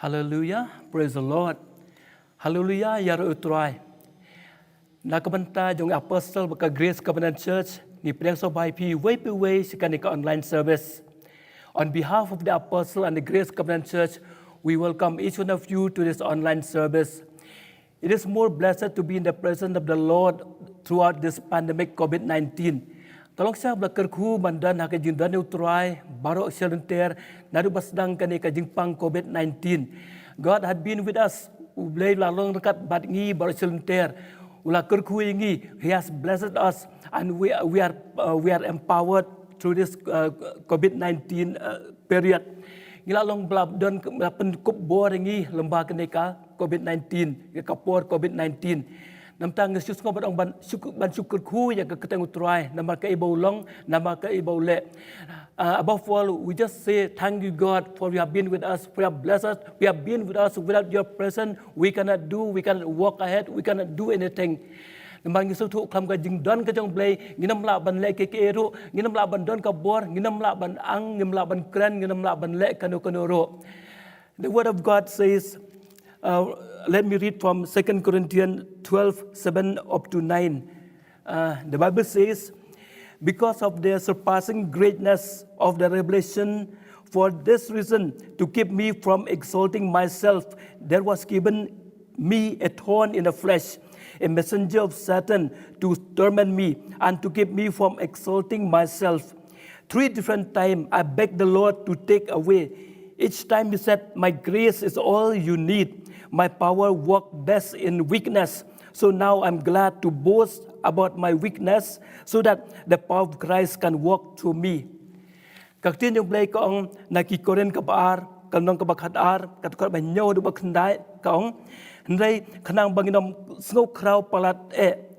Hallelujah, praise the Lord. Hallelujah, Yara Utrai. Nakabanta yung Apostle baka Grace Covenant Church ni Priang Sobai P way sikanika online service. On behalf of the Apostle and the Grace Covenant Church, we welcome each one of you to this online service. It is more blessed to be in the presence of the Lord throughout this pandemic COVID-19. Tolong saya berkerku mandan hak jing dan utrai barok selenter nadu basdang kani ka jingpang COVID-19. God had been with us. Ulay lalong dekat badngi barok selenter. Ula kerku ingi, He has blessed us and we are empowered through this COVID-19 period. Ngilalong blabdon pen kup bor ingi lembah kani ka COVID-19, kapor COVID-19. Namtang Yesus ngobat ong ban syukur ku yang keteng utrai nama ka ibau long nama ka ibau le. Above all, we just say thank you God for you have been with us, for you have blessed us. We have been with us. Without your presence, we cannot walk ahead, we cannot do anything. Namang Yesus tu kam ka jing don ka jong blay nginam laban le ke eru nginam laban don ka bor nginam laban ang nginam laban kran nginam laban le kanu ro. The word of God says, let me read from 2 Corinthians 12:7 up to 9. The Bible says, because of the surpassing greatness of the revelation, for this reason, to keep me from exalting myself, there was given me a thorn in the flesh, a messenger of Satan to torment me and to keep me from exalting myself. 3 different times I begged the Lord to take away. Each time He said, my grace is all you need. My power works best in weakness. So now I'm glad to boast about my weakness so that the power of Christ can work through me. Kaktin yung blay kaong nakikorin kabaar, kanong kabakadar, katukar banyaw do bakandai kaong, Henry kanang banginom snow crow palat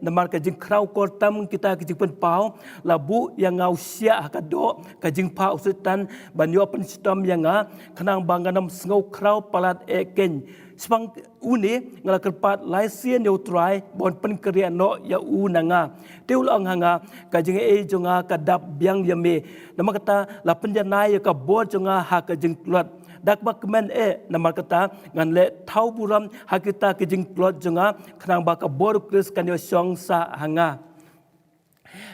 namar ka jing crow kortam kita ka jing penpau labu yang ngau sia hakado ka jing pau setan banyo penstom yang kanang banganom snow crow palat ken sepang uni ngala kerpat laisian neutrai bon pen kriano ya unanga teulang hanga ka jing jonga kadap biang yame namakata la penjanai ka bor jonga ha ka jing klot dak bakmen nama kata ngan le thau buram hakita ke jing plot jonga khnang ba ka bor kris kan yo song sa hanga.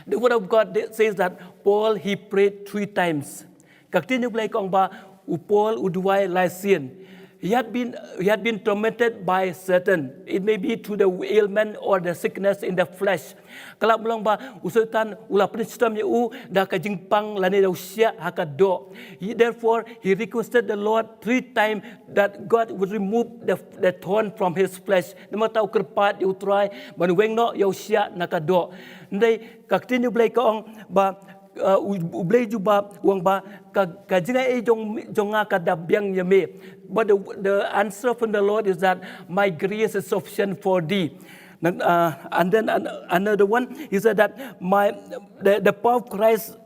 The word of God says that Paul he prayed 3 times. Kaktin yu play kong ba Paul uduai laisian. He had been tormented by Satan. It may be through the ailment or the sickness in the flesh. Kalau belum ba usutan ulah penistam yu dah kajingpang lani dausia hakado. Therefore he requested the Lord 3 times that God would remove the thorn from his flesh. Nama tahu kerpat yu try manuweng no yausia nakado. Ndai kaktin yu blay kaong ba ublay juba uang ba kajinga jonga kadabyang yame. But the answer from the Lord is that my grace is sufficient for thee. And then another one, he said that the power of Christ,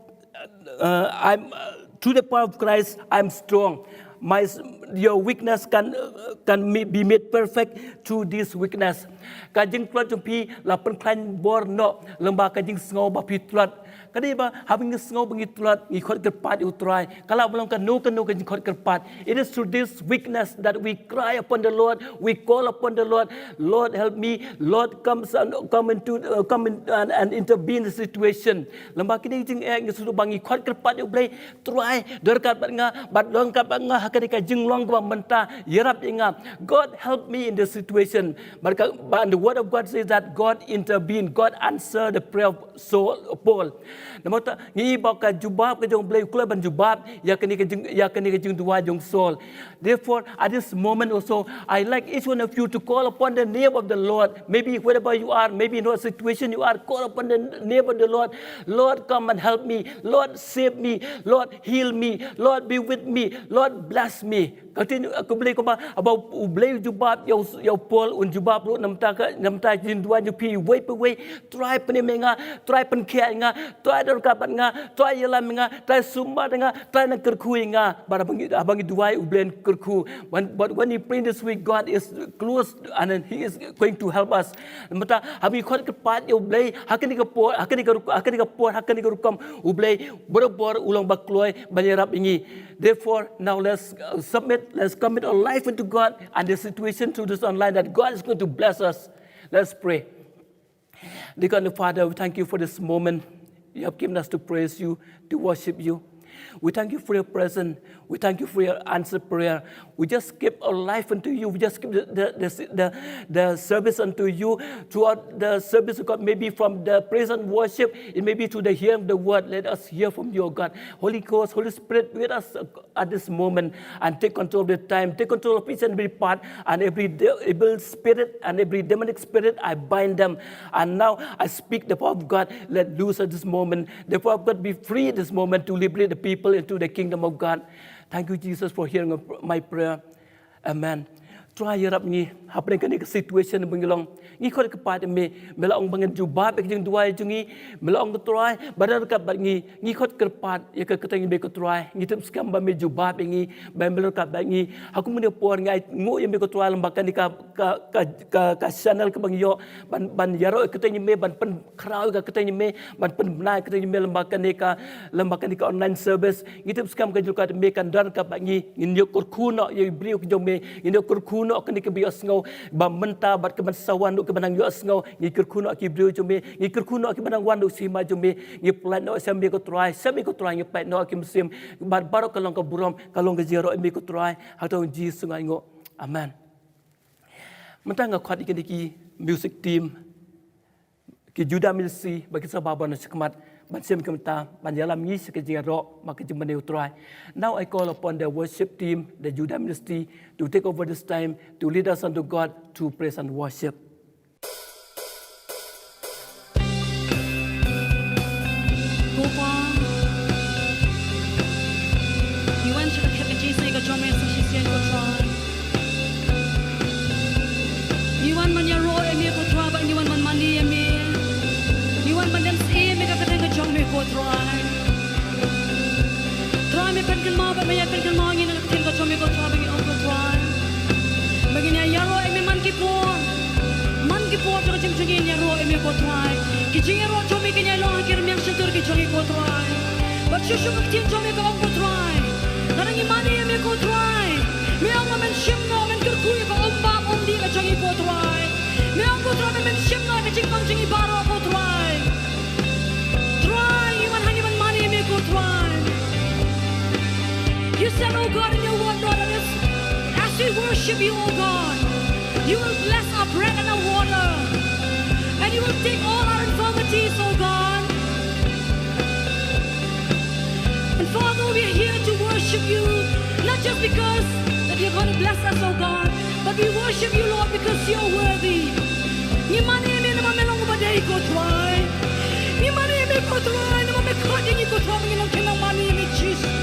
through the power of Christ, I'm strong. Your weakness can be made perfect through this weakness. Kajing klot jumpi lapan klan bor no lembah kajing sngau ba pitlat. Kadi ba habing sngau bangitlat ngikot kerpat utrai. Kalau belum kanu kajing kot kerpat. It is through this weakness that we cry upon the Lord. We call upon the Lord. Lord help me. Lord come and intervene in the situation. Lembah kini jing ngisudu bangi kot kerpat you play try derkat batnga batlong kapanga hakani kajing long ba menta yerap inga. God help me in this situation. But the word of God says that God intervened. God answered the prayer of Paul. Namota ngi ba ka jubab ka jong blay kula ban jubab ya kani ka jing dua jong Saul. Therefore at this moment also I like each one of you to call upon the name of the Lord. Maybe wherever you are, maybe in what situation you are, call upon the name of the Lord. Lord come and help me. Lord save me. Lord heal me. Lord be with me. Lord bless me. Continue aku boleh kau about boleh jubab yau Paul un jubab lu namta jin dua jupi way try penemenga try penkia nga try dorkapat nga try yelam nga try sumba nga try nak kerku nga bara abangi dua ublen kerku. But when you pray this week, God is close and He is going to help us. Namta hami khot kepat yau boleh hakani ka por hakani ka rukam ublay borobor ulang bakloy banyarap ingi. Therefore now let's submit Let's commit our life into God and the situation through this online that God is going to bless us. Let's pray. Dear God and Father, we thank you for this moment you have given us to praise you, to worship you. We thank you for your presence. We thank you for your answered prayer. We just give our life unto you. We just give the service unto you throughout the service of God, maybe from the praise and worship, it may be to the hearing of the word. Let us hear from you, God. Holy Ghost, Holy Spirit, with us at this moment and take control of the time. Take control of each and every part and every evil spirit and every demonic spirit. I bind them. And now I speak the power of God. Let loose at this moment. The power of God be free at this moment to liberate the people into the kingdom of God. Thank you, Jesus, for hearing my prayer. Amen. Try your up ni. Happening kan ni situation bengilong. Ni kau kepada me melaong bangen jubah bek jeng dua jungi melaong ketrai badar kat bat ni kau kepat ya ke keteng be ketrai ni tem skam ba me jubah bek ni ba melor kat bat ni aku mun puan ngai ngo yang be ketrai lembakan ni ka channel ke bang yo ban yaro keteng me ban pen krau ka keteng me ban pen benai keteng me lembakan ni ka online service ni tem skam ka jukat me kan dar kat bat ni yo kurkuno ye brio ke jong me yo kurkuno kan ni ke bios ngau ba menta bat ke ban sawan ke banang yo asngau ngi kurkuno ki brio jome ngi kurkuno ki banang wandu sima jome ngi plan no sambi ko try ngi pet no ki musim bar barok kalong ka burom kalong ka jero mi ko try hato ji sungai ngo amen mentang ngakhat iki music team ki juda milsi bagi sababon sekmat ban sem kemta ban yalam ngi ke jero mak jeme ne try. Now I call upon the worship team, the Judah ministry, to take over this time to lead us unto God to praise and worship. Try me pen kan ma ba me pen kan ma ngi na tin ko chomi ko try bagi on ko try bagi ni yaro e me man ki por to jing jing yaro e me ko try ki jing yaro chomi ki ni lo kir me shtur ki chomi ko try but shu shu ki tin chomi ko on ko try na ngi mani e me ko try me on men shim no men kur ku ko on ba on di ka chomi ko try me on ko try men shim no ka jing bang jing baro ko try you want honey man money me ko try. You said, oh God, in your word, Lord, as we worship you, oh God, you will bless our bread and our water, and you will take all our infirmities, oh God. And Father, we are here to worship you, not just because that you're going to bless us, oh God, but we worship you, Lord, because you're worthy. Ni mani me na mamelong ba dai ko try. Ni mani me ko try, na me ko ni ko try ngi nang kinang mani me Jesus.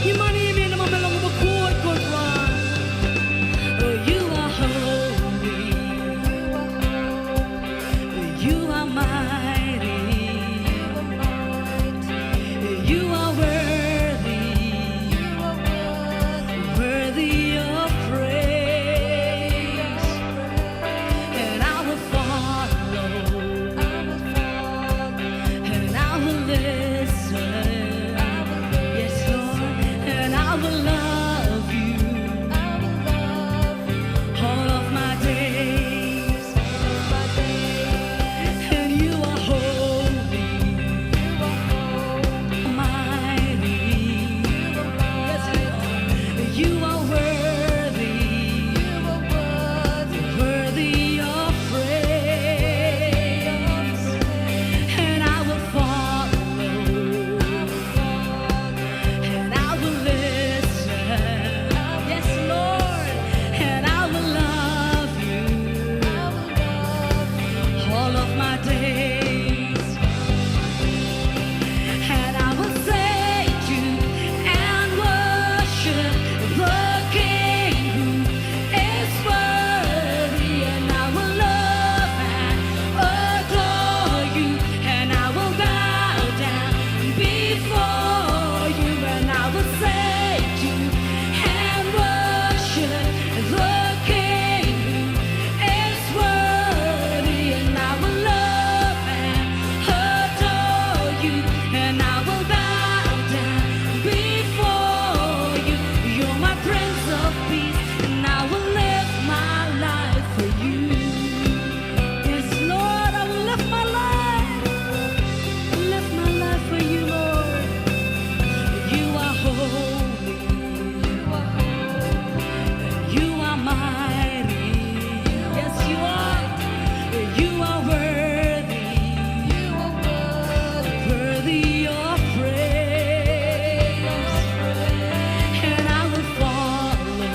You money me na mamelong ba ko try. Oh, you are holy. You are mighty. You are worthy. Worthy of praise. And I will follow. You are worthy, worthy of praise, and I will follow,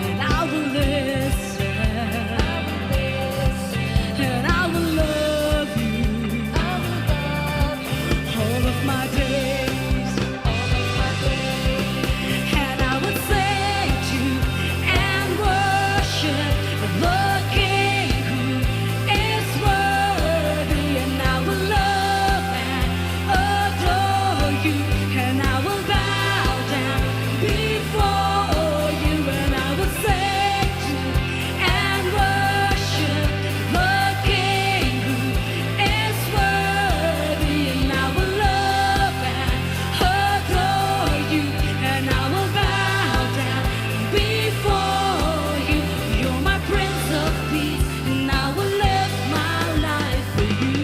and I will listen, and I will love you all of my days, and I will sing to and worship the King who is worthy, and I will love and adore you, and I will bow down before you, and I will sing to and worship the King who is worthy, and I will love and adore you, and I will bow down before you. You're my Prince of Peace, and I will live my life for you.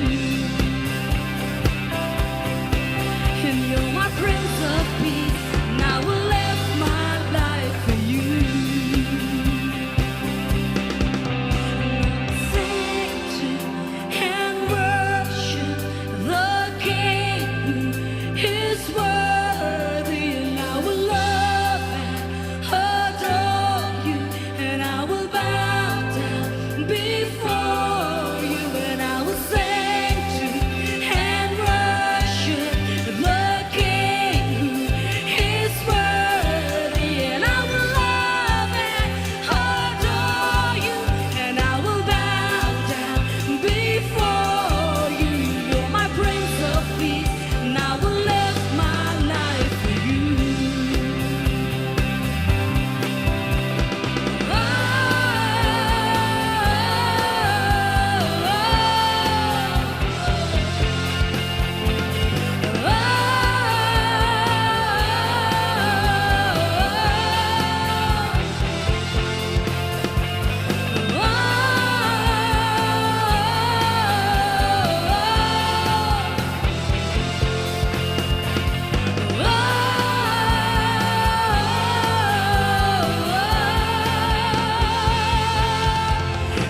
And you're my Prince of Peace, and I will live my life for you. Sing to and worship the King who is worthy, and I will love and adore you, and I will bow down before you, and I will sing to and worship the King who is worthy, and I will love and adore you, and I will bow down before you. You're my Prince of Peace, and I will live my life for you.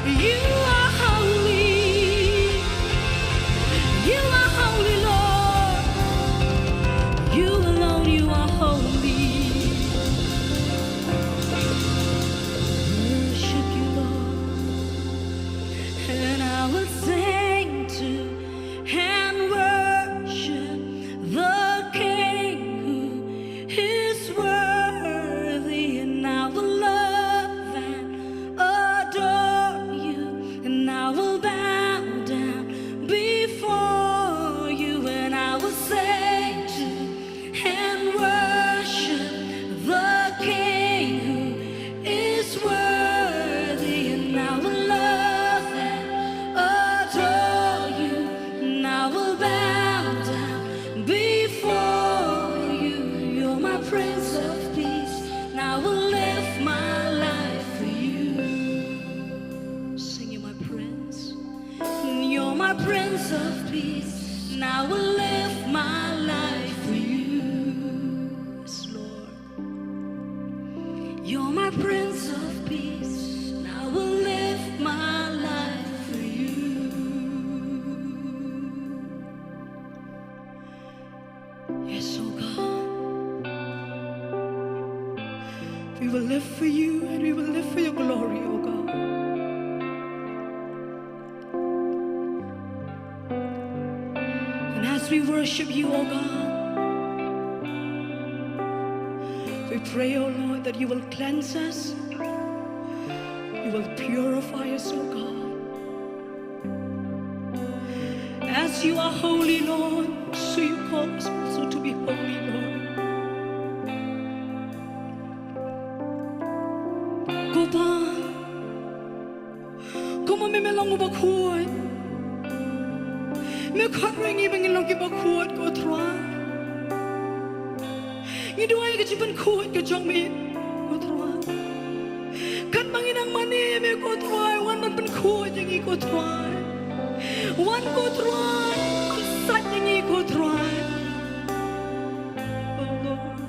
You are holy. You are holy, Lord. You alone, you are holy. Worship you, Lord. And I will sing to and worship the King who is worthy, and I will love and adore you, and I will bow down before you, and I will sing to and worship the King who is worthy, and I will love and adore you, and I will bow down before you. You're my Prince of Peace, and I will live my life for you. Sing, you're my Prince, and you're my Prince of Peace, and I will live my life for you. Yes, Lord. You're my Prince of Peace, and I will live my life for you. Yes, oh God. We will live for you, and we will live for your glory, oh God. And as we worship you, oh God, we pray, oh Lord, that you will cleanse us, you will purify us, oh God. As you are holy, Lord, so you call us also to be holy, Lord. Gopa, como me melang mo bakuan, me karang ibang ilang kibakuan ko tra. Ngiduay ka jiban kuan ka jong me ko tra. Kan manginang mani me ko tra, wan man ban kuan yang i ko tra. Wan ko tra, ang sat yang i ko tra. Oh Lord.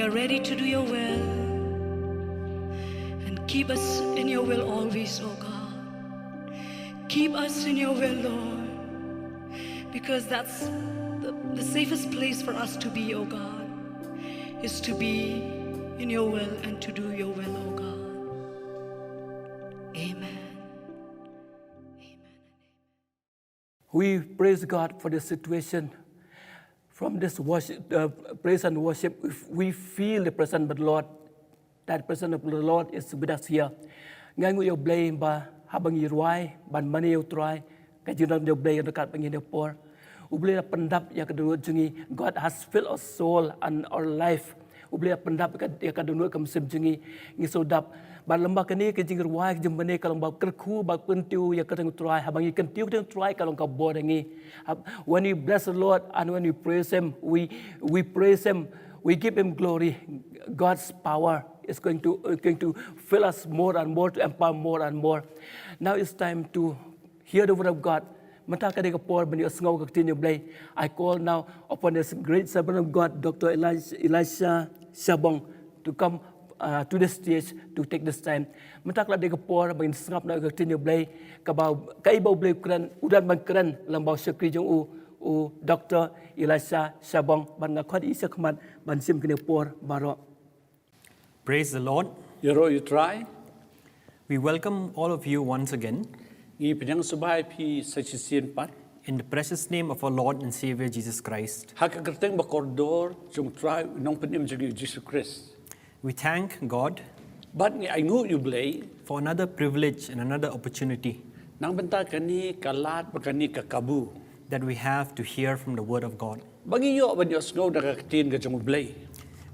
are ready to do your will. And keep us in your will always, oh God. Keep us in your will, Lord, because that's the safest place for us to be, oh God, is to be in your will and to do your will, oh God. Amen. We praise God for this situation. From this worship, praise and worship, if we feel the presence of the Lord, that presence of the Lord is with us here. Ngay ngui yêu blame ba habang yiruai ban mani yêu try kajiran yêu blame dekat pengin yêu por. Ubli pendap yang kedua jungi God has filled our soul and our life. Ubli pendap yang kedua kamsim jungi ngisodap ban lembah kini kejing ruai kejing mani kalau bau kerku bau pentiu yang kedua try habang ikan tiu kedua try kalau kau borengi. When we bless the Lord and when we praise Him, we praise Him, we give Him glory. God's power is going to fill us more and more, to empower more and more. Now it's time to hear the word of God. I call now upon this great servant of God, Dr. ELISHA SHABONG, to come to the stage to take this time. Matakla de kapor bangin sngap na continue blay kabaw kaibaw blay kran udan bang kran lambaw sekri jong u Dr. ELISHA SHABONG ban nga khwat isa khmat ban sim kine por baro. Praise the Lord. You try. We welcome all of you once again Ngi pinang subay pi sa chisian pat. in the precious name of our Lord and Savior Jesus Christ. Hakakerteng bakordor jong try nong penim jong Jesus Christ. We thank God But ngi aingu you blay for another privilege and another opportunity nang benta kani kalat bakani kakabu. that we have to hear from the Word of God. Bagi yo ban yo snow dakatin ka jong blay.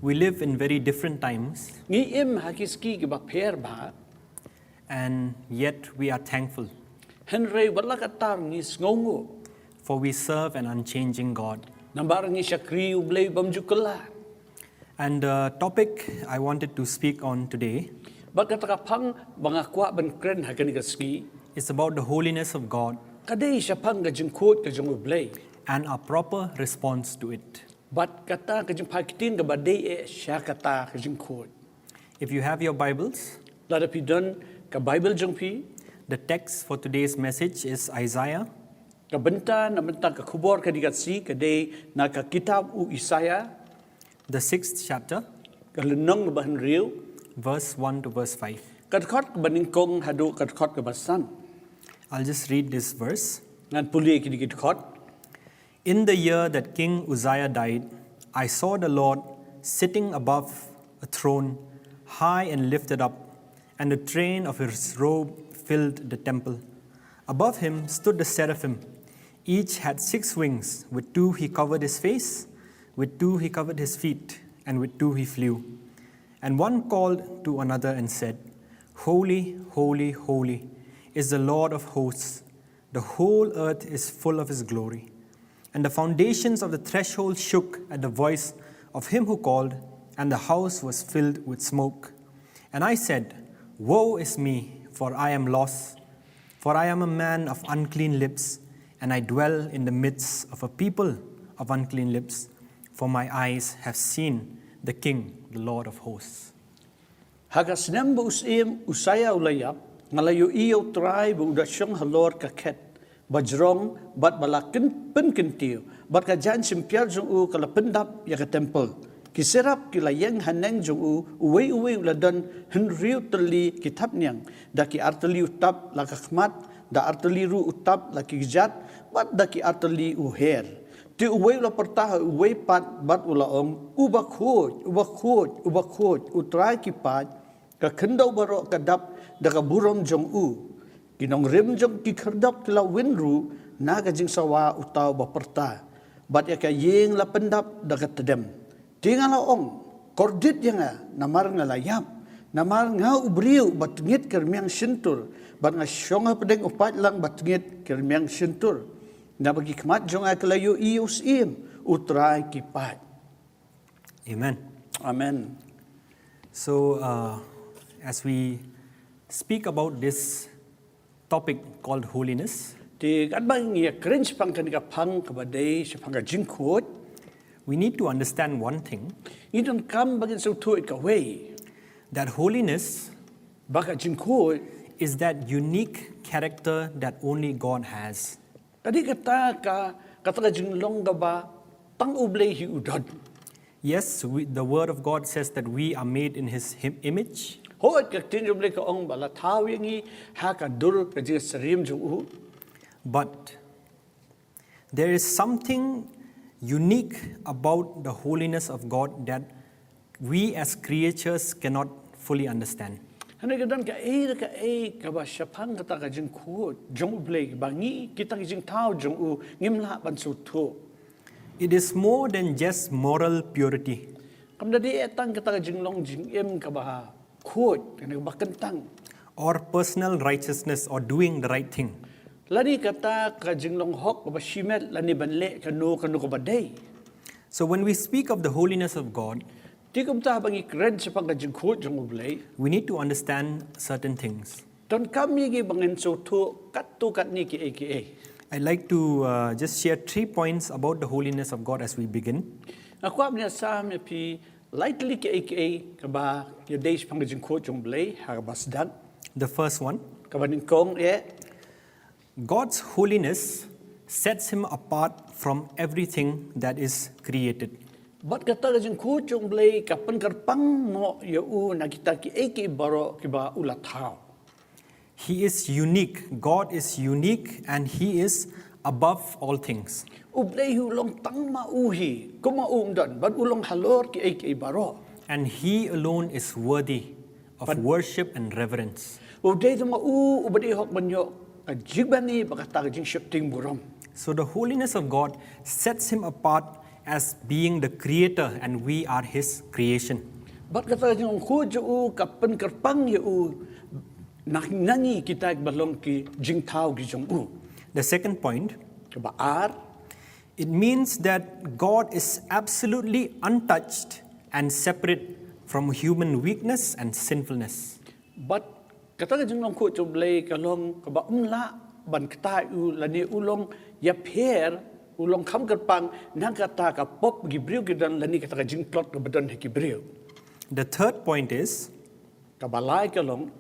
We live in very different times, Ngi im hakiski ki ba per ba. and yet we are thankful, Henry wala katar ngi sngongo. for we serve an unchanging God. Nambar ngi syakri u blay bamjukala. And the topic I wanted to speak on today Bakatakapang bangakwa ban kren hakani kaski. is about the holiness of God Kadai syapang ka jong kot ka jong blay. and our proper response to it. But kata ka jong pakitin ka badai sya kata ka jong kot. If you have your Bibles, Lada pi don ka Bible jong pi. the text for today's message is Isaiah Ka benta na benta ka kubor ka dikatsi ka day na ka kitab u Isaya. the 6th chapter, Ka lenong na bahan riu. verse 1 to verse 5. Kadkot ka baningkong hadu kadkot ka basan. I'll just read this verse. Ngan puli ki dikit. In the year that King Uzziah died, I saw the Lord sitting above a throne, high and lifted up, and the train of his robe filled the temple. Above him stood the seraphim. Each had 6 wings. With 2 he covered his face, with 2 he covered his feet, and with 2 he flew. And one called to another and said, Holy, holy, holy is the Lord of hosts. The whole earth is full of his glory. And the foundations of the threshold shook at the voice of him who called, and the house was filled with smoke. And I said, Woe is me, for I am lost, for I am a man of unclean lips, and I dwell in the midst of a people of unclean lips, for my eyes have seen the King, the Lord of hosts. Hagas nem ba usim Usaya ulayap. Ngalayo iyo try ba udasyong halor kaket. Bajrong bat balakin penkentiu. Bat kajan simpiar jong u kalapendap ya ka temple. Kiserap kilayeng haneng jong u uwe uladan henriu teli kitab niang. Daki arteli utap lakakmat. Da arteli ru utap laki gijat. Bat daki arteli uher. Ti uwe ula pertaha uwe pat bat ulaong ubak hoj utrai kipat ka kendau barok kadap da ka burom jong u kinong rim jong kikerdap kila winru na ka jing sawa utaw ba perta bat ya ka yeng la pendap da ka tedem tingala ong kordit yang namar nga layap namar nga ubriu bat ngit kermiang sentur bat nga syonga pedeng upat lang bat ngit kermiang sentur na bagi kemat jong akalayo ius im utrai kipat. Amen. Amen. So, as we speak about this topic called holiness, Ti kadbang ya cringe pang kanika pang kabadai sa pang jingkot. we need to understand one thing, Idon kam bagin so tu ikaway. that holiness Baka jingko. is that unique character that only God has. Tadi kata ka jinglong gaba tang ublay hi udad. Yes, the word of God says that we are made in his image, Hoat ka tinjublay ka ong bala tawengi ha ka dur ka jing sarim jung but there is something unique about the holiness of God that we as creatures cannot fully understand. Hani ka ka ba syapang kata ka jing ku jong ublay bangi kita jing tao jung ngimla ban so tu. It is more than just moral purity. Kam dadi etang kata ka jinglong jing em ka ba khot kana ba kentang. Or personal righteousness or doing the right thing. Lani kata ka jinglong hok ba shimet lani banle kanu ka badai. So when we speak of the holiness of God, Ti kum ta bangi kren sa pang ka jing khot jong ublay. we need to understand certain things. Ton kami gi bangin so tu kat ni ki aka. I'd like to just share 3 points about the holiness of God as we begin. Aku amnya sam ya pi lightly ki aka ka ba ya days pang ka jing khot jong ublay ha ba sedang The first one, ka ba ning kong God's holiness sets him apart from everything that is created. Bat kata ka jing khot jong ublay ka pen karpang mo ya u na kita ki aka baro ki ba ulat thao. He is unique. God is unique and he is above all things. Ublay hulong tang mauhi, kuma dan, bat ulong halor ki aka baro. And he alone is worthy of worship and reverence. Uday tu ubadi hok banyo ka jigbani bakata ka jing shifting buram. So the holiness of God sets him apart as being the creator and we are his creation. Bat kata ka jing khot jo ka pen karpang ya nangi kita balong ki jing tao ki jong The second point, ka ba ar it means that God is absolutely untouched and separate from human weakness and sinfulness. bat kata ka jing long khot jo blay ka long ka ba la ban kata lani ulong ya pher ulong kham karpang nang kata ka pop gibriu gidan lani kata ka jing plot ka badan ki briu. The third point is, Ka balai ka long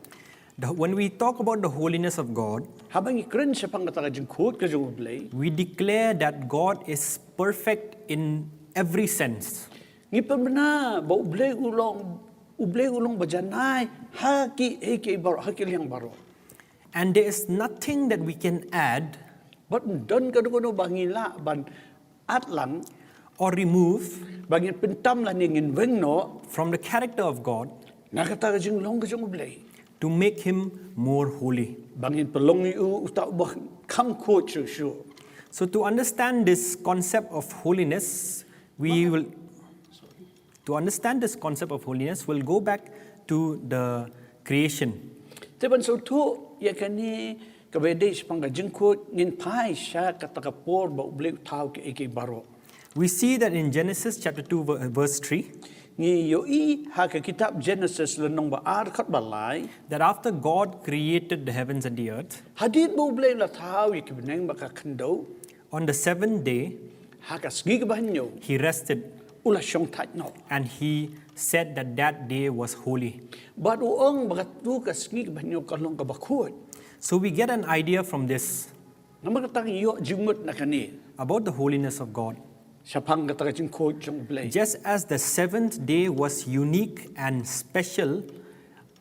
when we talk about the holiness of God, habang ikren siya pang kata ka jing khot ka jong ublay. we declare that God is perfect in every sense. Ngipon na ba ublay ulong bajanay haki eke baro haki liang baro. And there is nothing that we can add But don ka no bangila ban atlang or remove bangin pintam la ningin wengno from the character of God nakata ka jing long ka jong ublay. to make him more holy. Bangin pelong uta ba kam khot shu. So to understand this concept of holiness, we'll go back to the creation. Teban so tu ya kani ka bede pang ka jing khot ngin pai sha kata ka por ba ublay tao ki eke baro. We see that in Genesis chapter 2 verse 3, Ngi yo ha ka kitab Genesis lenong ba ar khat balai that after God created the heavens and the earth, hadit mo ublay la tao ki beneng ba ka kendo on the seventh day, ha ka sgi ka banyo he rested ula syong tat no. and he said that that day was holy. But uong bagat tu ka sgi ka banyo ka long ka bakot. So we get an idea from this Naman katang yo jimut na kani. about the holiness of God. Siya pang katang jing khot jong ublay. Just as the seventh day was unique and special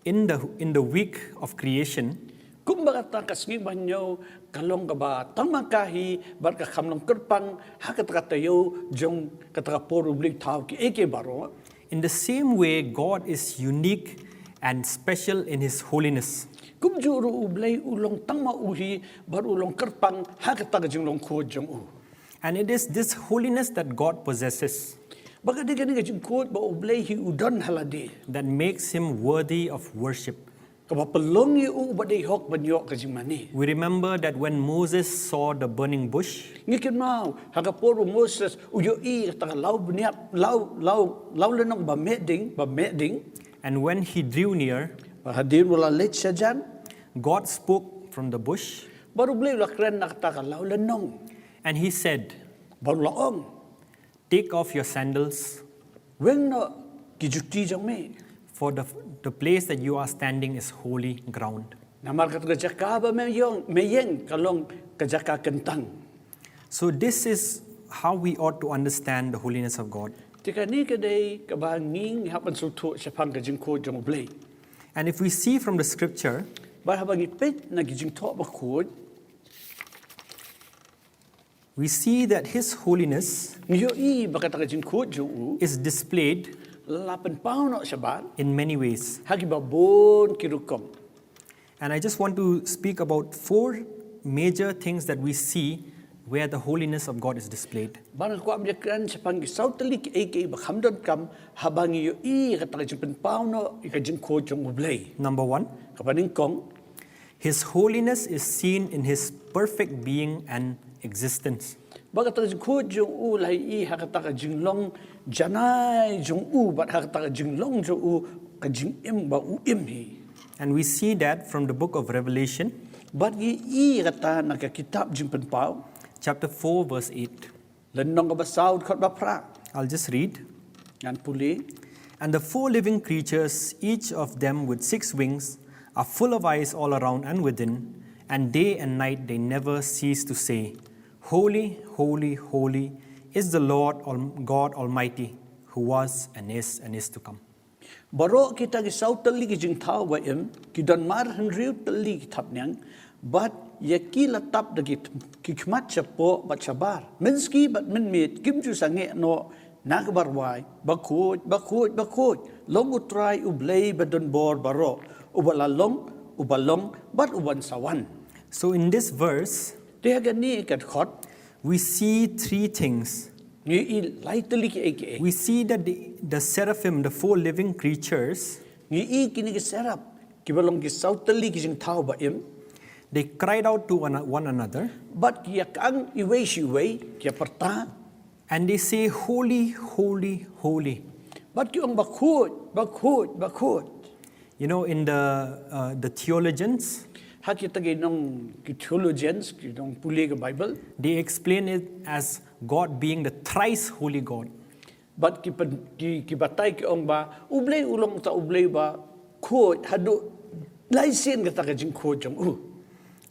in the week of creation, Kung bagat ka sgi banyo kalong ka ba tamakahi bar ka kamlong kerpang ha katatayo jong katapor ublay tao ki eke baro. in the same way, God is unique and special in his holiness. Kum juru ublay ulong tang mauhi bar ulong kerpang ha katang jing long khot jong And it is this holiness that God possesses Baga di gani ka jing khot ba ublay hi udan haladi. that makes him worthy of worship. Kaba pelong yu ba di hok banyo ka jing mani. We remember that when Moses saw the burning bush, Ngikin mau haga poro Moses uyo katang lau bniap lau lenong ba meding and when he drew near, hadir wala let sajan God spoke from the bush baru ublay la kren na katang lau lenong and he said, baru laong Take off your sandals, When no kijuti jong me. for the place that you are standing is holy ground. Namar kat kajaka ba meyeng kalong kajaka kentang. So this is how we ought to understand the holiness of God. Tika ni kadai kabanging hapan sultu sepang kajing ko jong blay. And if we see from the scripture, Ba habang ipit na kajing to ba ko we see that His holiness niyo I bakata kajing ko jong is displayed lapan pauno saban in many ways. hagi babon kirukom. And I just want to speak about 4 major things that we see where the holiness of God is displayed. Barang ko amjakran sepang gisaw telik eke bakhamdon kam habang iyo I kata kajing pauno ikajing ko jong blay. Number 1, Kapaning kong His holiness is seen in His perfect being and existence. Bagata ko jong lai I hakata kajing long janai jong bat hakata kajing long jong kajing im ba im hi. And we see that from the book of Revelation, Bagi I kata naka kitab jing penpau chapter 4, verse 8. lenong ka basaw kot bapra I'll just read. ngan puli And the 4 living creatures, each of them with 6 wings, are full of eyes all around and within, and day and night they never cease to say, Holy, holy, holy is the Lord God Almighty, who was and is to come. baro kita gisaw tali ki jing thaw ba im ki don mar henriu tali ki thap nyang bat yaki latap dagi ki khmat chapo bat chabar minski bat min mit kim ju sange no nagbarwai bakut long utrai ublei badon bor baro ubalong bat uban sawan. So in this verse, Dia gani kat khot we see 3 things. ni I lai tali ki eke We see that the seraphim, the 4 living creatures, ni I kini ki serap ki balong ki saw tali ki jing thaw ba im they cried out to one another, bat ki yakang iwei shiwei ki parta and they say, Holy, holy, holy. bat ki ong bakut You know, in the theologians, haki tagi nong ki theologians ki nong puli ke Bible they explain it as God being the thrice holy God. bat ki batai ki ong ba ublei ulong ta ublei ba khot hadu lai sen ka ta ka jing khot jong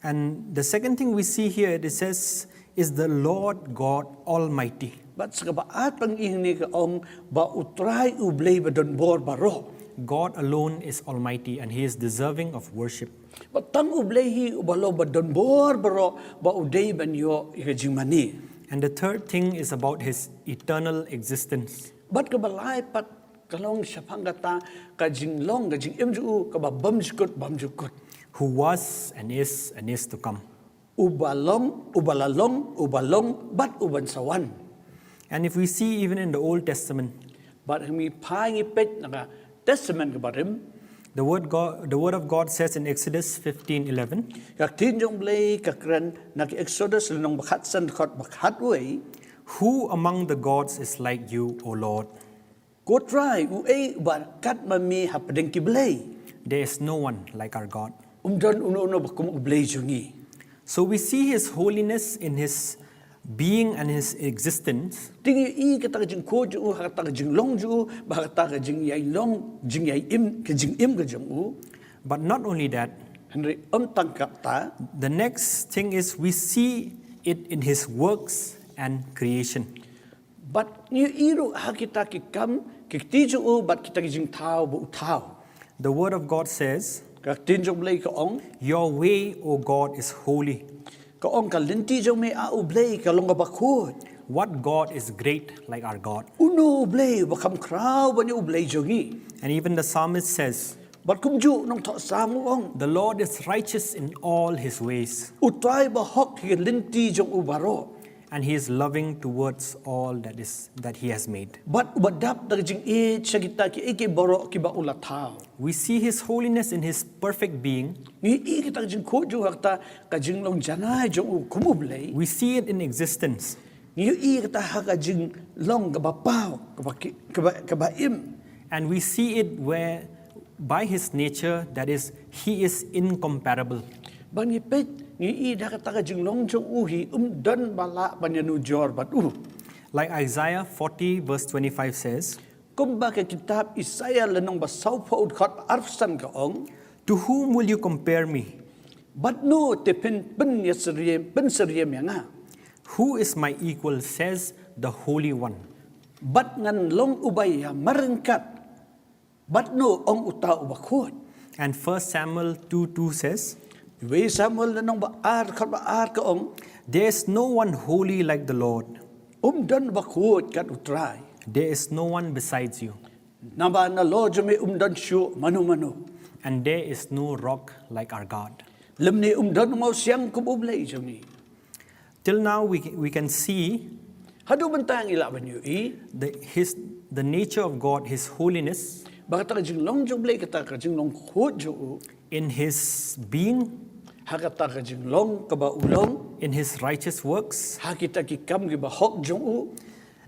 And the second thing we see here, it says, is the Lord God Almighty. bat sa ba at pang ihni ka ong ba utrai ublei ba don bor baro God alone is Almighty and He is deserving of worship. bat tang ublei hi ubalo ba don bor baro ba udei ban yo ka jing mani And the third thing is about His eternal existence. bat ka balai pat kalong syapang kata ka jing long ka jing imju ka ba bam jukut Who was and is to come. ubalong bat uban sawan And if we see even in the Old Testament, bat mi pangi pet naka testament ka barim the word of God says in Exodus 15:11, yak tin jong blay ka kran nak Exodus lenong bakhat san khot bakhat wei Who among the gods is like you, O Lord? ko try u ei ba kat mami hapadeng ki blay There is no one like our God. don uno bakum blay jungi. So we see His holiness in His being and His existence, Tingi I kata ka jing ko ju kata ka jing long ju ba kata ka jing yai long jing yai im ka jing im ka jong u but not only that, henry tangkap ta the next thing is we see it in His works and creation. but ni iru ha kita ki kam ki ti ju u bat kita ki jing thao bu thao The word of God says, ka tin jong blay ka ong Your way, O God, is holy. ka ong ka linti jong me a u blay ka long ka bakut What God is great like our God? uno blay ba kam kraw ba ni u blay jongi And even the psalmist says, bat kum ju nong tho samu ong The Lord is righteous in all His ways, u trai ba hok ki linti jong u baro and He is loving towards all that He has made. bat ubadap da jing e chagita ki eke baro ki ba ula thao We see His holiness in His perfect being. ni I kita jing ko ju hakta ka jing long janai jong u kumu blay We see it in existence. ni I kita ha ka jing long ka ba pao ka ba im And we see it where by His nature, that is, He is incomparable. bang ni pet ni I da kata ka jing long jong u hi don bala banyanu jor bat Like Isaiah 40 verse 25 says, Kumba ke kitab Isaiah lenong basau paud khot arfsan ka ong. to whom will you compare me? But no te pen seriem yang. Who is my equal, says the Holy One. But ngan long ubay ya marengkat. But no ong uta ubakot. And 1 Samuel 2:2 says, We Samuel lenong baar ka ong. there is no one holy like the Lord. Umdan bakot kat utray. There is no one besides you. Naba na lo jame umdan shu manu. And there is no rock like our God. Lemni umdan mau siang kubublay jami. Till now we can see Hadu bentang ila banyu I. the nature of God, His holiness, Bakata jing long jublay kata ka jing long khot jo. in His being, Hakata ka jing long ka ba ulong. in His righteous works. Hakita ki kam ki ba hok jong.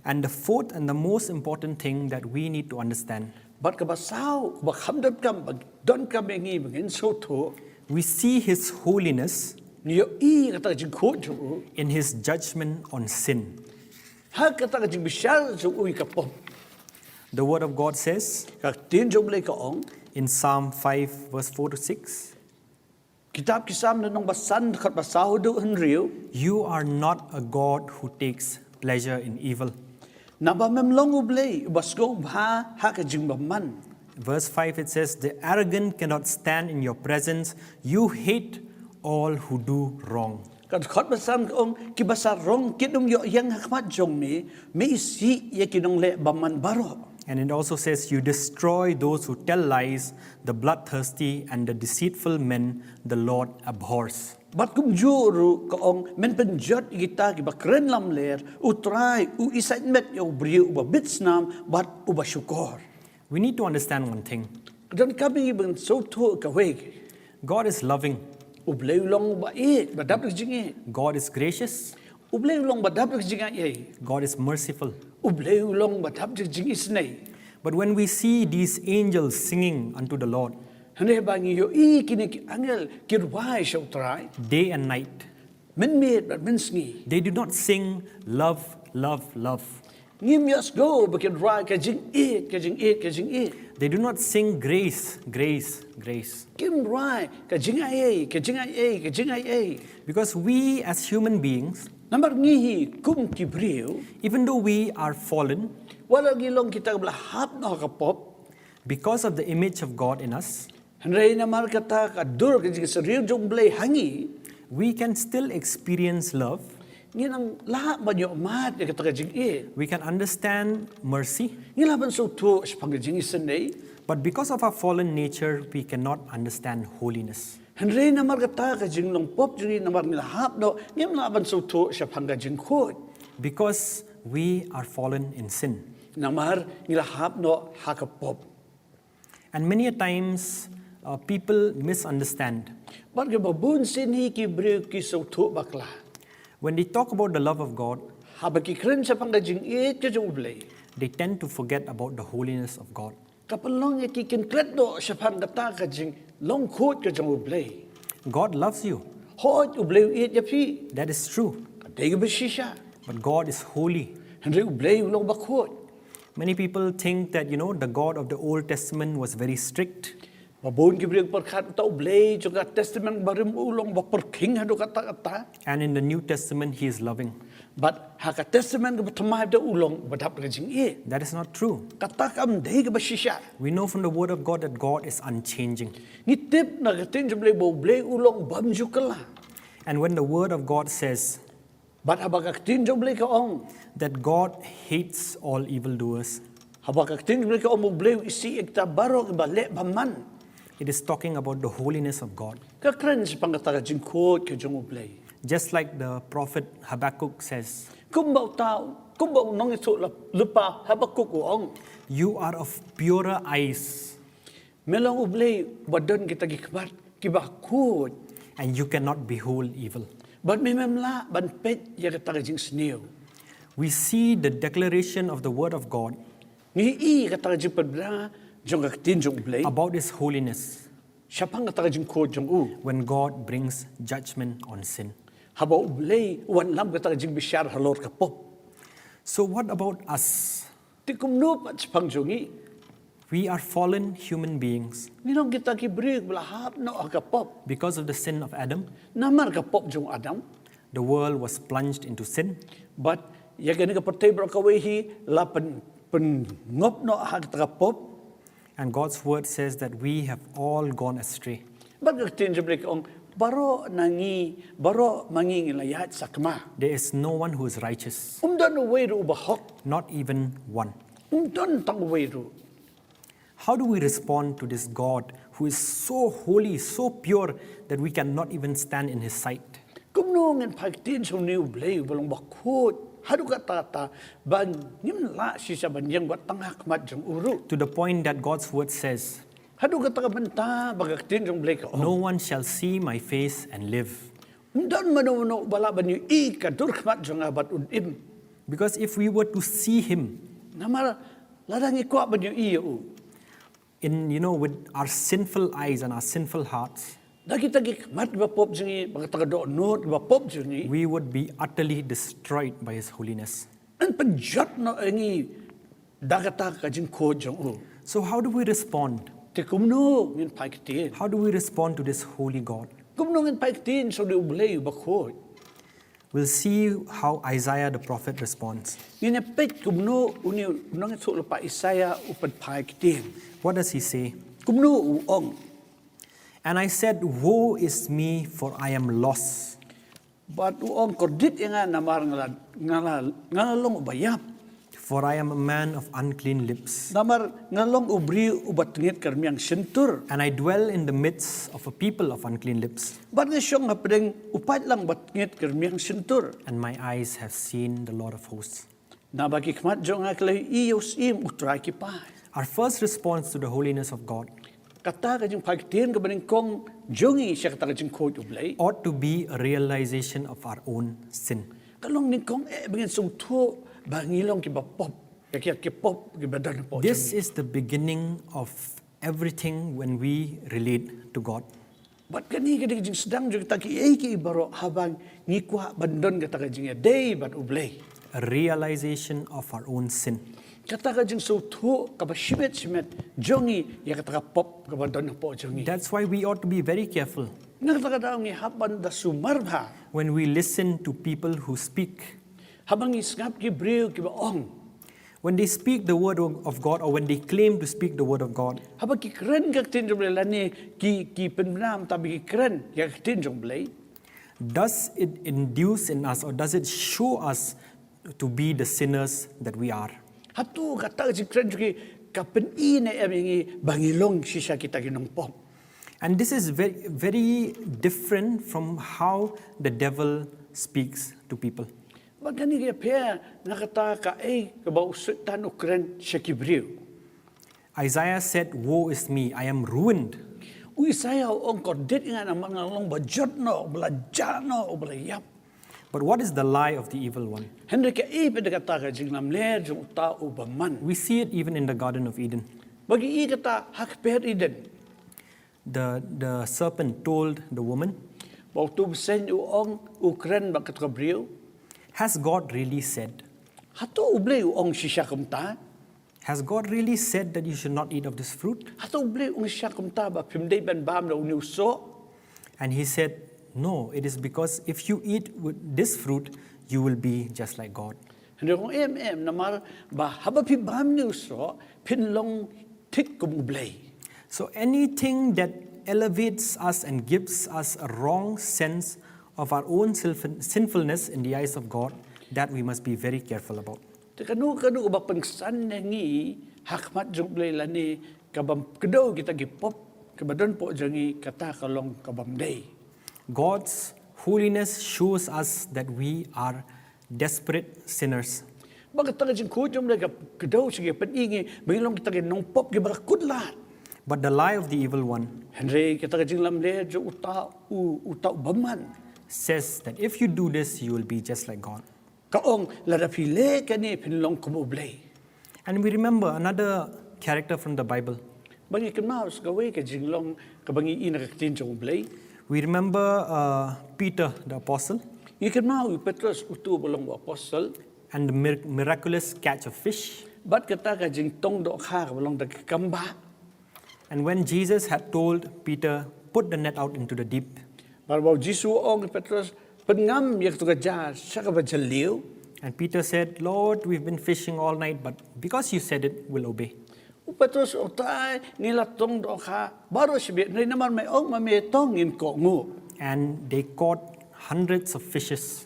And the fourth and the most important thing that we need to understand, Bat ka ba sao ba khamdam kam ba don kam ngi bangin so tho. we see His holiness Niyo I kata jing khot jo. in His judgment on sin. Hakata ka jing bishal jo ui ka pom. The Word of God says Ka tin jublay ka ong. in Psalm 5 verse 4 to 6, Kitab kisam na nong basan khat basaw do henriu. you are not a God who takes pleasure in evil. Naba memlong ublay basko bha haka jing man. Verse 5 it says, the arrogant cannot stand in your presence. You hate all who do wrong. Kad khat basan ka ong ki basa rong kinong yo yang hakmat jong me isi ye kinong le baman baro. And it also says, you destroy those who tell lies, the bloodthirsty and the deceitful men the Lord abhors. Bat kum juru ka ong men penjot kita ki bakren lam ler utrai u isait met yo briu ba bitsnam bat u ba syukur. We need to understand one thing. Dan kami ibang so to ka weg. God is loving. Ublay long ba ba dap jing God is gracious. Ublay long ba dap jing ye. God is merciful. Ublay long ba dap jing isnay. But when we see these angels singing unto the Lord Hane bangi yo I kini ki angel kirwai so try. day and night, Men met but men sngi. they do not sing love, love, love. Ngim yas go bakin rai ka jing ka jing They do not sing grace, grace, grace. Kim rai ka jing ka jing Because we as human beings, Nambar ngihi kum ki briu. even though we are fallen, Wala gilong kita belahap no ka pop. because of the image of God in us, Henry namar kata ka dur ka jing seril jong blay hangi. we can still experience love. Nginang lahap ba nyo mat ya kata ka jing We can understand mercy. Ngilaban so to sepang ka jing isenay. But because of our fallen nature, we cannot understand holiness. Henry namar kata ka jing long pop jing namar nilahap no. Ngim laban so to sepang ka jing khot. Because we are fallen in sin. Namar nilahap no hakapop. And many a times, people misunderstand. Barga babun sinhi ki briu ki so to bakla. When they talk about the love of God, Habaki kren sepang ka jing ka jong blay. they tend to forget about the holiness of God. Kapalong ya kikin kredo sepang kata ka jing long khot ka jong blay. God loves you. Hot ublay ya pi. That is true. Kadega besisha. But God is holy. Henry ublay long bakot. Many people think that, the God of the Old Testament was very strict. Babon ki briu perkat tau ublay juga testament barim ulong baperking hado kata. And in the New Testament, He is loving. But haka testament ka batamay da ulong badap ka jing That is not true. Kata kam dei ka besisha. We know from the Word of God that God is unchanging. Ngitip na katin jublay ublay ulong bamju kala. And when the Word of God says But habak katin jublay ka ong. that God hates all evildoers, Habak katin jublay ka ong ublay isi ikta baro ibalik baman. it is talking about the holiness of God. Kakren si pangkata ka jing khot ka jong ublay. Just like the prophet Habakkuk says, Kumbaw tao, kumbaw nong ito lupa habakuk ong. you are of purer eyes, Melang ublay badan kita gikbat kibakut. and you cannot behold evil. But mememla ban pet ya kata ka jing snew. We see the declaration of the Word of God Ngi kata ka jing padra jong katin jong ublay. about His holiness Siapang kata ka jing khot jong u. when God brings judgment on sin. Haba ublay wan lam kata ka jing bisyar halor ka pop. So what about us? Ti kumno pat pangjungi. We are fallen human beings. Ninong kita kibrig belahap no agapop. Because of the sin of Adam, Namar kapop jung Adam. the world was plunged into sin. But ya gani ka patay brakawehi la pen ngop no hag takapop. And God's word says that we have all gone astray. But katin jabrik ong baro mangi ngilayat sakma. There is no one who is righteous, Umdan way ru bahok. not even one. Umdan tang way ru. How do we respond to this God who is so holy, so pure that we cannot even stand in his sight? Kumno ngin pagtin so new blay balong bakut. Hadu kata ban nim la si sa banjang wat tangak mat jong uru. To the point that God's word says, Hadu kata benta bagaktin jong blay ka. no one shall see my face and live. Umdan mano bala banyu I ka durkmat jong abat udim. Because if we were to see him Namara ladang ikwa banyu I u. with our sinful eyes and our sinful hearts, Dagi tagi mat ba pop jungi bagataga do not ba pop jungi. we would be utterly destroyed by his holiness. An penjat no angi dagata ka jing ko jong u. So how do we respond? Te kumno ngin pagtin. How do we respond to this holy God? Kumno ngin pagtin so di ublay bakot. We'll see how Isaiah the prophet responds. Ngin pet kumno uni ngin so pa Isaiah upan pagtin. What does he say? Kumno uong. And I said, woe is me, for I am lost. But uong kordit nga namar ngalalong ubayap. For I am a man of unclean lips, Namar ngalong ubri ubat ngit karmiyang sentur. and I dwell in the midst of a people of unclean lips, But nga siyong hapdeng upat lang bat ngit karmiyang sentur. and my eyes have seen the Lord of hosts. Nabagi kmat jong nga kalay iyos im utray ki pa. Our first response to the holiness of God Kata ka jing pagtin ka baning kong jongi siya kata ka jing koy ublay. ought to be a realization of our own sin. Kalong ning kong bangin sung tu bangilong ki bapop. Kaya ki pop ki badan po. This is the beginning of everything when we relate to God. But kani ka jing sedang jing taki ki baro habang ngikwa bandon kata ka jing day bat ublay. A realization of our own sin. Kata ka jing so tu ka ba shibet jongi ya kata ka pop ka bandon po jongi. That's why we ought to be very careful Nagkata ka daw ni hapan da sumarba. when we listen to people who speak. Habang isngap ki briw ki baong. When they speak the word of God, or when they claim to speak the word of God, Habang ki kren ka tin jong lani ki penam tabi ki kren ya tin jong blay. does it induce in us, or does it show us to be the sinners that we are? Hatu kata si kren ki kapen ine emingi bangilong sisa kita ginong pop. And this is very, very different from how the devil speaks to people. Bagani kaya pia nakata ka ka ba usutan ukren siya ki briw. Isaiah said, woe is me, I am ruined. Uy saya ong kordit nga na mga long bajot no, belajar no, belayap. But what is the lie of the evil one? Henry ka kata ka jing lam ler jong tao baman. We see it even in the Garden of Eden. Bagi kata hak per iden. The serpent told the woman, Waktu besen uong ukren bakat ka briw. has God really said? Hato ublay uong sisya kumta. Has God really said that you should not eat of this fruit? Hato ublay uong sisya kumta ba pimday ban bam na uniuso. And he said, no, it is because if you eat with this fruit, you will be just like God. Hindi kong namar ba haba pi bam niuso pinlong tik kum ublay. So anything that elevates us and gives us a wrong sense of our own sinfulness in the eyes of God, that we must be very careful about. Kanu ba pengsan ngi hakmat jong ublay lani kabam kedo kita gipop kabadon po jangi kata kalong kabam day. God's holiness shows us that we are desperate sinners. Bakit taga jing kujom na kedo sige peningi bangilong kita ginong pop gibarakudlat. But the lie of the evil one Henry kita jing lam le jo uta baman. says that if you do this, you will be just like God. Kaong lada pile kani pinlong kumublay. And we remember another character from the Bible. Bangi kemaus gawe ka jinglong kabangi ina kaktin jong ublay. We remember Peter, the apostle. Ikan mau Petrus utu bolong apostle. and the miraculous catch of fish. But kata ka jing tong do kha ka long da kamba. And when Jesus had told Peter, put the net out into the deep, But bao Jisu ong Petrus pengam yak tu ka ja sa ka ba jaliu. and Peter said, Lord, we've been fishing all night, but because you said it, we'll obey. Petrus otai nila tong do kha baru sibi ni naman may ong ma me tong in ko ngu. And they caught hundreds of fishes.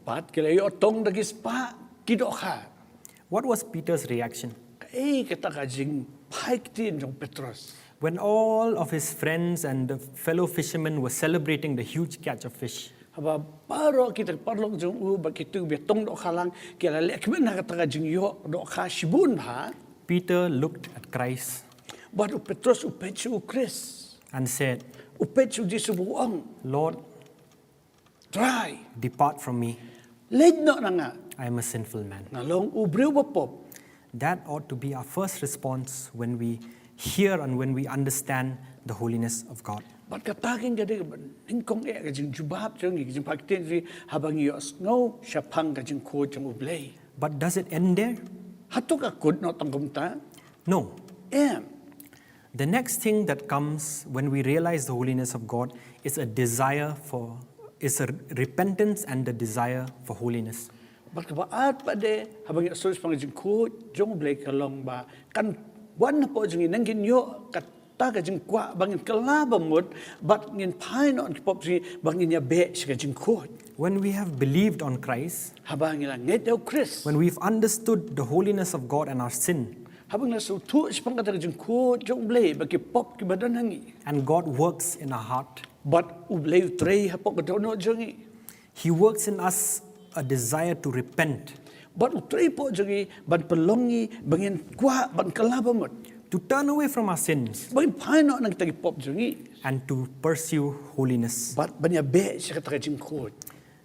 But kila yo tong da gispa kido kha. What was Peter's reaction? Kata ka jing paik tin jong Petrus. When all of his friends and the fellow fishermen were celebrating the huge catch of fish, Haba baru kita parlong jong u ba kitu be tong do kha lang kila lek men na kata ka jing yo do kha sibun ha. Peter looked at Christ But Petrus upechu Chris. and said, Upechu Jisu buong. Lord, Try. depart from me. Led no na nga. I am a sinful man. Nalong ubriw ba pop. That ought to be our first response when we hear and when we understand the holiness of God. But katagin gadi ningkong ka jing jubab jong jing pakitin ri habang yos no syapang ka jing ko jong ublay. But does it end there? Hatok akod no tanggom ta. No. The next thing that comes when we realize the holiness of God is a repentance and the desire for holiness. But kabaat pa de habang yos pang jing ko jong ublay kalong ba kan wan na po jing nangin yo kata ka jing kwa bangin kalabamot but ngin pai no pop jing bangin ya be ka jing ko. When we have believed on Christ, Habang ilang ngetaw Chris. when we've understood the holiness of God and our sin, Habang nasutu sipang kata jing ko jong ublay bagi pop ki badan hangi. and God works in our heart, But ublay trey hapok ka no jongi. He works in us a desire to repent, But utrey po jongi ban pelongi bangin kwa ban kalabamot. to turn away from our sins, Bangin paano nang tagi pop jongi. and to pursue holiness. But banya be siya kata jing ko.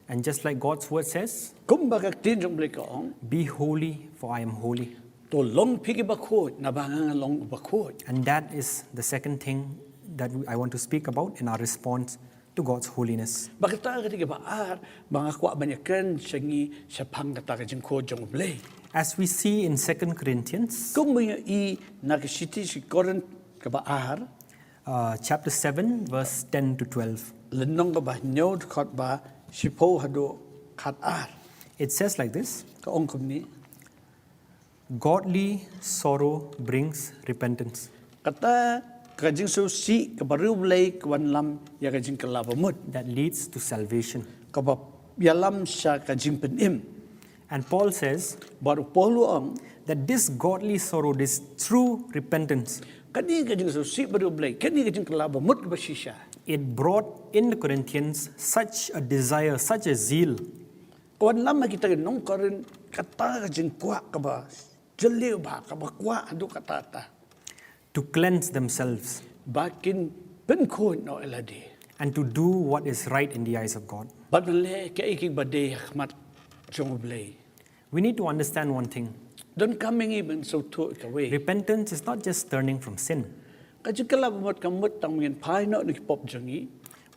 And just like God's word says, Kung bagak tin jong ublay kaong be holy, for I am holy. to long pigi bakot na bangang long bakot. And that is the second thing that I want to speak about in our response to God's holiness. Bakit tayo kati baar mga kwa banyakan siyangi siya pang kata jing ko jong ublay. As we see in 2 Corinthians Kung mga nakasiti si Corinth kabaar chapter 7, verse 10 to 12, lenong ka ba nyod kot ba si po hado kat ar. it says like this: Kaong kum ni Godly sorrow brings repentance, kata kajing susi kabariw blay kawan lam ya kajing kalabamut that leads to salvation. kabab yalam siya kajing penim. And Paul says Baru polo ang that this godly sorrow, this true repentance, kani kajing susi bariw blay kani kajing kalabamut ba siya. it brought in the Corinthians such a desire, such a zeal, Kawan lam kita nong karin kata kajing kwa kaba jeliw ba kaba kwa adu katata. to cleanse themselves Bakin penkon no eladi. and to do what is right in the eyes of God. But mali kaikig badeh mat jong blay. We need to understand one thing. Don't coming even so to away. Repentance is not just turning from sin. Kajing kalabamut kamut tang ngin pai no ni pop jongi.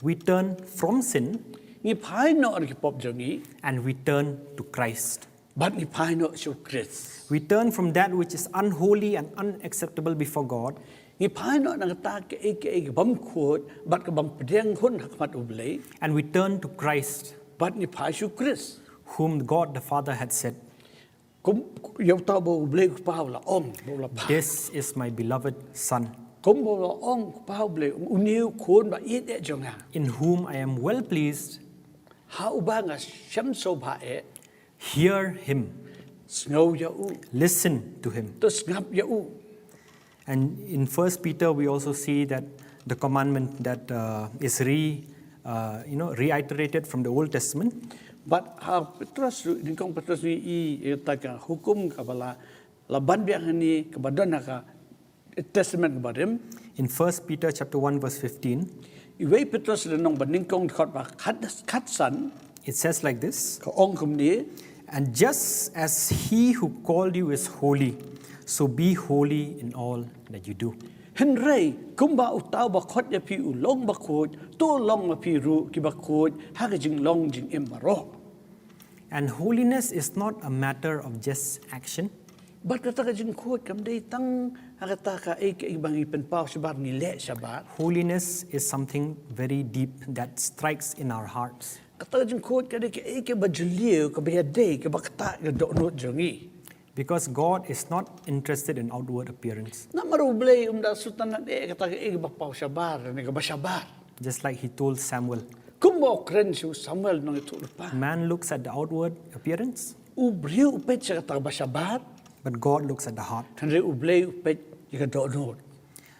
We turn from sin Ni pai no ni pop jongi. and we turn to Christ. But ni pai no so Chris. We turn from that which is unholy and unacceptable before God, Ni pai no nang ta ke bam khot but ka bam pedeng hun hakmat ublay. and we turn to Christ, But ni pai so Chris. whom God the Father had said, Kum yaw ta bo ublay ko pa wala ong bo la pa. "This is my beloved Son, Kum bo la ong ko pa ublay uniu khon ba it e jonga. in whom I am well pleased. Ha ubanga syam so ba e Hear him, snow ya u. listen to him." Tos ngap ya u. And in 1 Peter, we also see that the commandment that is reiterated from the Old Testament. But ha Petrus ningkong Petrus ni taka hukum kabala Laban biang ni kabadan ka testament kabadem. In 1 Peter chapter 1, verse 15, Iway Petrus lenong baningkong kot ba katsan it says like this: ka ong kum ni "And just as he who called you is holy, so be holy in all that you do." Henry kumba utaw ba khot ya pi u long ba khot to long ma pi ru ki ba khot ha ka jing long jing em baro. And holiness is not a matter of just action. Bat kata ka jing khot kam dei tang kata ka ke bangi pen pau sabar ni le sabar. Holiness is something very deep that strikes in our hearts. Kata jing khot ka dei ke bajliu ka be dei ke bakta ke do no jongi. Because God is not interested in outward appearance. Na maru blei da sutan na de kata ke ba pau sabar ni ka ba sabar. Just like he told Samuel, Kumbo kren su Samuel no tu pa. man looks at the outward appearance, U briu pe kata ba sabar. but God looks at the heart. Henry u blei pe ke do no.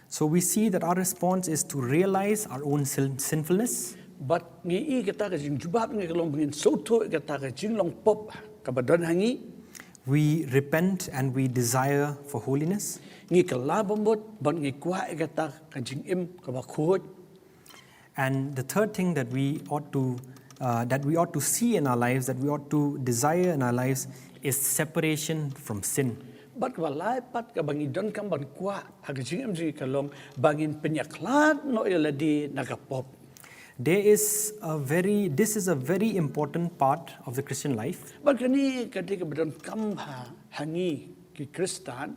So we see that our response is to realize our own sinfulness, But ngi I kata ka jing jubab ngi long bingin so to kata ka jing long pop ka ba don hangi. we repent and we desire for holiness, Ngi ka labamot ban ngi kwa kata ka jing im ka ba khot. and the third thing that we ought to see in our lives, that we ought to desire in our lives, is separation from sin. Bat ka lai pat ka bangi don kam ban kwa ha ka jing im jing ka long bangin penyaklat no iladi nakapop. This is a very important part of the Christian life, Bat kani ketika badon kam hangi ki Kristan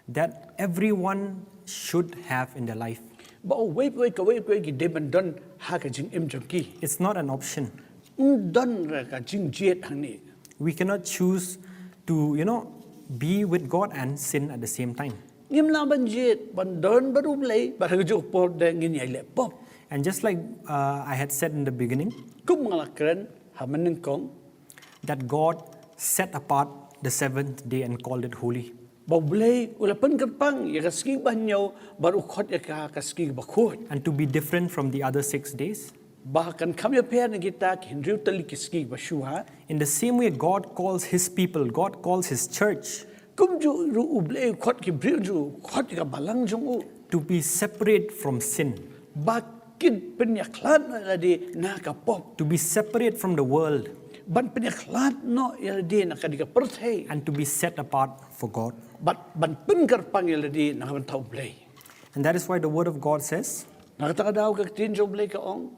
that everyone should have in their life. ba wei ki deban don ha ka jing im jong ki. It's not an option. Don ra ka jing jet hangi. We cannot choose to, be with God and sin at the same time. Ngim la ban jet ban don barum lei ba ha jo pop de ngin yai le pop. And just like I had said in the beginning, Kum ngalakren ha meneng kong that God set apart the seventh day and called it holy. ba blei ula pen kerpang ya ka ski ban yo baru khot ya ka ski ba khot. And to be different from the other 6 days. Bahkan kami per na kita kinriu tali ki ski ba shuha. In the same way, God calls His people, God calls His church Kum ju ru u blei khot ki briu ju khot ka balang jong u. to be separate from sin, Bakit penyaklat na di na ka pop. to be separate from the world, Ban penyaklat no ya di na ka di ka perthai. and to be set apart for God. Ban pen kerpang ya di na ban tau blei. And that is why the Word of God says Na kata ka daw ka tin jo blei ka ong.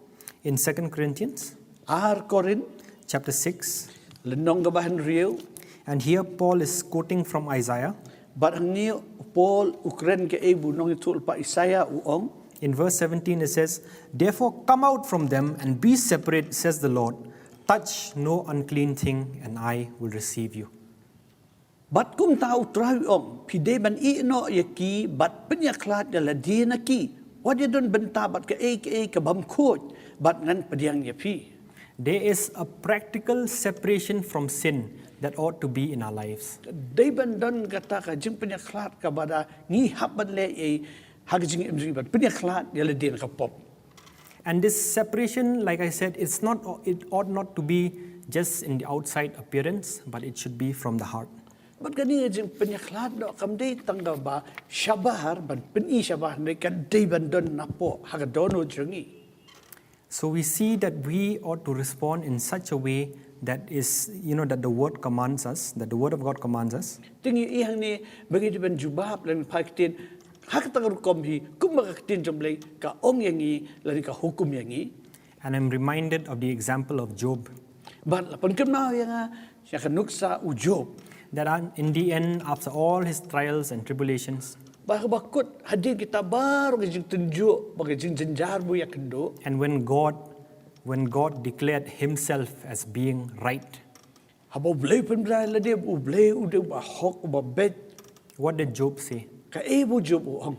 in 2 Corinthians Ar korin chapter 6, lenong ka bahan riu. and here Paul is quoting from Isaiah. Bat ang ni Paul Ukren ke ebu nong itul pa Isaiah uong. In verse 17 it says, "Therefore come out from them and be separate, says the Lord. Touch no unclean thing, and I will receive you." Bat kum tau trai ong pide ban I no ya ki bat penyaklat ya la di na ki. What you don benta bat ka ka bam khot bat ngan padiang ya pi. There is a practical separation from sin that ought to be in our lives. Dei ban don kata ka jing penyaklat ka bada ngi hab ban le hag jing im jing bat penyaklat ya la di na ka pop. And this separation, like I said, it ought not to be just in the outside appearance, but it should be from the heart. Bat kani jing penyaklat do kam dei tangga ba syabar ban peni syabar ne ka dei ban don napo hag dono jengi. So we see that we ought to respond in such a way that is, that the Word commands us, that the Word of God commands us. Tingi ihang ni bagi di ban jubab lan pakitin hak tangar kom hi kum makakitin jomlay ka ong yangi lan ka hukum yangi. And I'm reminded of the example of Job, Ban lapan kemna yang siya kanuksa u Job. that in the end, after all his trials and tribulations, Baka bakut hadir kita baru kajing tunjuk bagi jing jenjar bu ya kendo. and when God declared himself as being right, Habo blay penbrai la dia u blay u de ba hok ba bet what did Job say? ka bu Job u ong.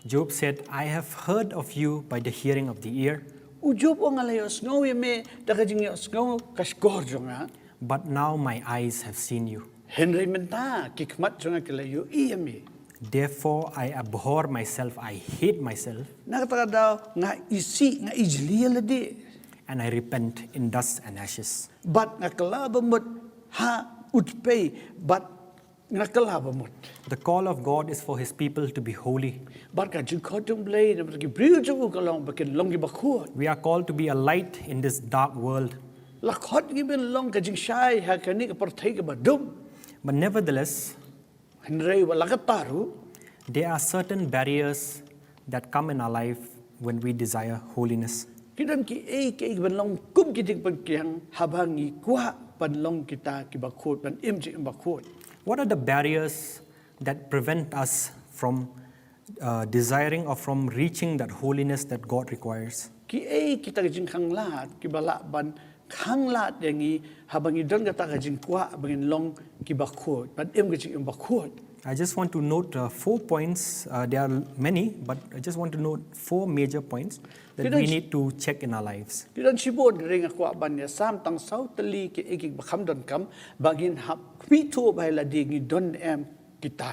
Job said, "I have heard of you by the hearing of the ear, U Job ong alayos ngau ya me da kajing yos ngau kaskor jonga. but now my eyes have seen you. Henry menta kikmat jonga kelayo iya me. Therefore I abhor myself, I hate myself, Nakataka daw nga isi nga ijliya la di. and I repent in dust and ashes." But nga kalabamot ha utpay but nga kalabamot. The call of God is for his people to be holy. But ka jingkotong blay na bagi briyo jo kalong bakin long gibakot. We are called to be a light in this dark world. Lakot gibin long ka jing shy ha kani ka partay ka badum. But nevertheless, Henry wala ka taru. there are certain barriers that come in our life when we desire holiness. Kidan ki ka igban long kum kiting pagkiyang habang ikwa pan long kita ki bakut pan im ji bakut. What are the barriers that prevent us from desiring or from reaching that holiness that God requires? Ki kita jing khang lat ki bala ban khang lat yang i habang i don kata jing kwa bangin long ki bakut pan im ji bakut. I just want to note 4 points. There are many, but I just want to note 4 major points that we need to check in our lives. Ki don sibon ring kwa ban ya sam tang sau tali ki ek bakham don kam bangin hap pi thu bai la ding i don em kita.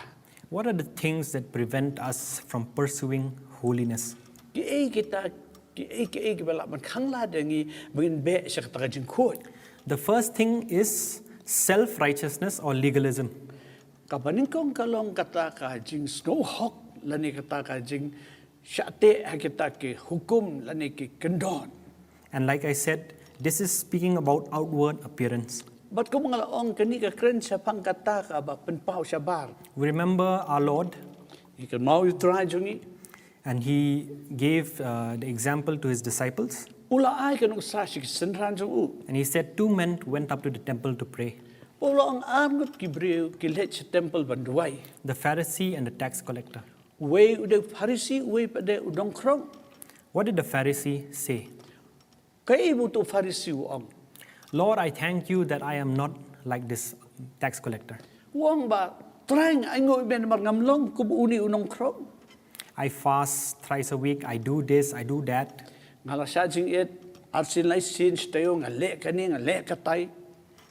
What are the things that prevent us from pursuing holiness? Ki kita ki bala ban khang lat yang i bangin be sha kata jing khot. The first thing is self-righteousness or legalism. Kapanin kong kalong kata ka jing snow hawk lani kata ka jing syate kita ke hukum lani ke kendon. And like I said, this is speaking about outward appearance. But kung mga laong kani ka kren sa pang kata ka ba penpau sa bar. We remember our Lord, Ikan mau you try jungi. and He gave the example to His disciples. Ula ay kanong sa si senran jung u. And He said 2 men went up to the temple to pray, Pula ang arngot ki breu ki let sa temple banduay. the Pharisee and the tax collector. Way udah Pharisee way pada udong krong. What did the Pharisee say? Kay ibu tu Pharisee uang. Lord, I thank you that I am not like this tax collector. Uang ba trying ay ngoy ben marngamlong kubuni unong krong. I fast thrice a week, I do this, I do that. Ngala sa jing it arsin lai sin tayo nga le kani nga le katay.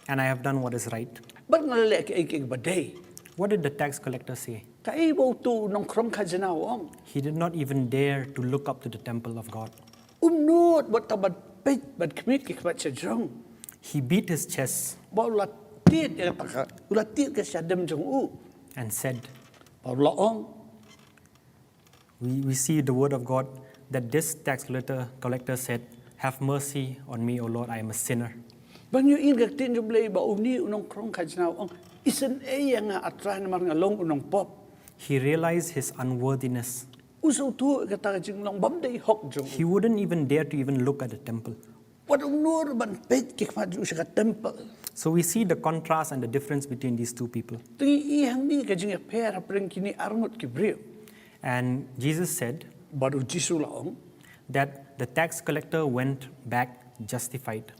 And I have done what is right. Ba't nga le kay baday? What did the tax collector say? Kaibaw tu nong krong kajanawang. He did not even dare to look up to the temple of God. Umnot ba't tabad pit ba't kmit kikbat sa jong. He beat his chest Ba ulatit ya taka ulatit ka sa dem jong u. and said, Ba laong we see the word of God that this tax collector said, have mercy on me, O Lord, I am a sinner. bang yu in gaktin jom lay ba uni unong krong kajanawang. Isan ay nga atran mar nga long unong pop. He realized his unworthiness. Usaw tu kata jing long bamday hok jong. He wouldn't even dare to even look at the temple. Ba't umnor ban pit kikbat sa temple. So we see the contrast and the difference between these two people. Tingi ihang ni ka jing pera preng kini arngot kibriyo. And Jesus said Baru jisu laong. that the tax collector went back justified.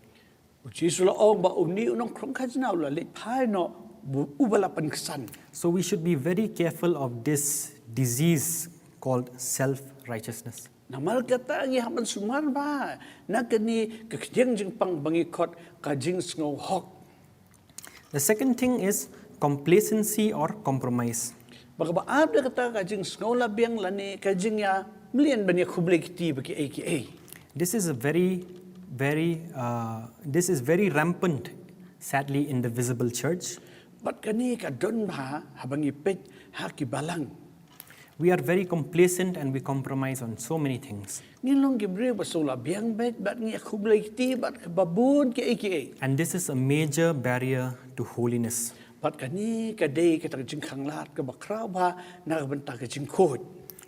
Jisu laong ba uni unong krong kajanaw la lit pai no ubalapan kesan. So we should be very careful of this disease called self-righteousness. Namal kata ang ihaman sumar ba na kani kakjeng jing pang bangikot kajing sngow hok. The second thing is complacency or compromise. Baka ba abda kata kajing sngow labiang lani kajing ya melian banya kublay kiti baki AKA. This is very rampant, sadly, in the visible church. Bat kani ka don ba habang ipit haki balang. We are very complacent and we compromise on so many things. Ngilong gibre ba so labiang bet bat ngi kublay kiti bat babun ki AKA. And this is a major barrier to holiness. Bat kani kadai kata kajing khanglat ka bakraw ba nakabanta kajing kod.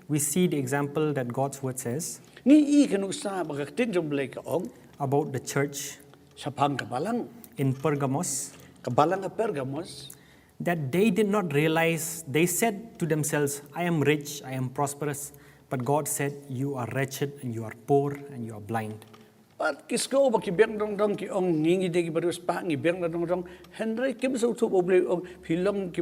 We see the example that God's word says Ngi i kanung sa bagaktin jom blay ka ong about the church sa pang kabalang. in Pergamos, Kabalang ka Pergamos. that they did not realize, they said to themselves, I am rich, I am prosperous, but God said, you are wretched and you are poor and you are blind. Pat kisko ba kibiyang dong dong ki ong ngingi de kibarus pa ngibiyang dong dong Henry kim so tu oble ong pilong ki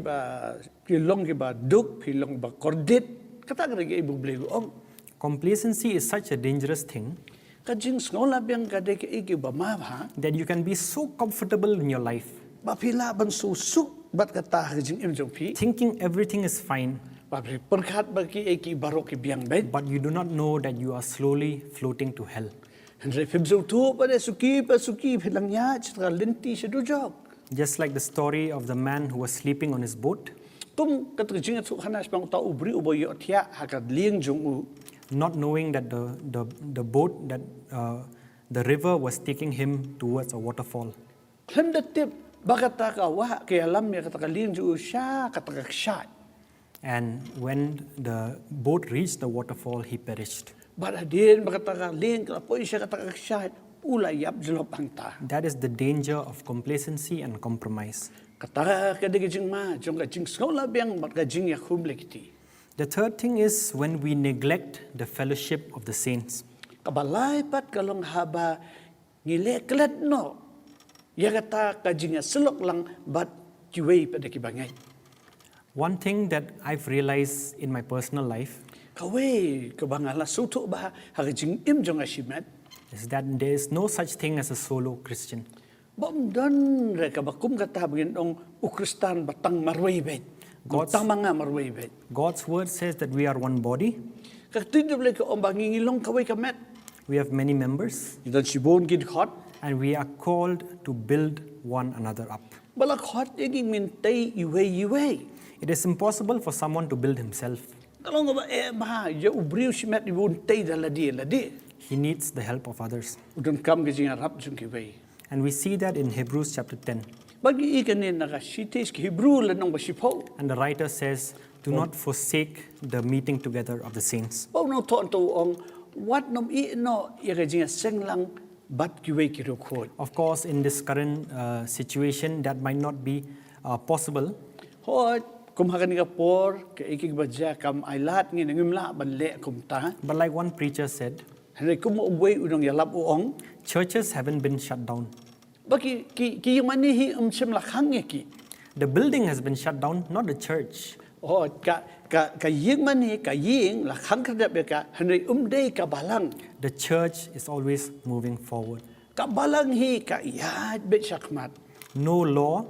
ba duk pilong ba kordit kata ga gi oble ong Complacency is such a dangerous thing kajing ngola biyang ka de ki ba ma ba that you can be so comfortable in your life, ba pila ban susuk bat kata kajing imjong pi thinking everything is fine, ba perkat ba ki barok ki biyang bet but you do not know that you are slowly floating to hell. Henry fibzo tu pa de suki pilang ya chitra lenti sa dujok. Just like the story of the man who was sleeping on his boat, Tum katrjing at hanas pang ta ubri uboy otya hakat liang jong u. not knowing that the boat, that the river was taking him towards a waterfall. Klam da tip bakata ka wa kaya alam ya kataka liang jong u siya kataka shot. And when the boat reached the waterfall, he perished. Bara din bakata ka liang ka po siya kataka shot. ulayap jelop angta. That is the danger of complacency and compromise. Kata ka de jing ma jong ka jing skola biang mat ka jing ya khum lekti. The third thing is when we neglect the fellowship of the saints. Kabalay pat kalong haba ngile klet no. Ya kata ka jing ya selok lang bat kiwei pada kibangai. One thing that I've realized in my personal life Kawai kabangala sutu bah ha jing im jong asimat. is that there is no such thing as a solo Christian. Bom don re ka bakum kata bagin ong ukristan batang marway bet. Batang mga marway bet. God's word says that we are one body. Kaktido le ka om bangingilong kawai kamet. We have many members Idan sibon gid hot. and we are called to build one another up. Balak hot iging mintay iwe. It is impossible for someone to build himself. Kalong ba bah ya ubriu simet ibun tay ladi. He needs the help of others. Udon kam gijing arap jung kiwei. And we see that in Hebrews chapter 10. Bagi ikanin nakasitis ki Hebrew lanong basipo. And the writer says, do not forsake the meeting together of the saints. Bom no to ong what nom I no ya gijing seng lang bat kiwei kirukod. Of course, in this current situation, that might not be possible. Hot kum hakan ka por ke ikig badja kam ailat ngin ngimla ban le kum ta. But like one preacher said, Henry kum ubwe udong yalap uong. churches haven't been shut down. Bagi ki mani hi sim lakhang ki. The building has been shut down, not the church. Oh ka ying mani ka ying lakhang kadap ka Henry dei ka balang. The church is always moving forward. Ka balang hi ka yad bet sakmat. No law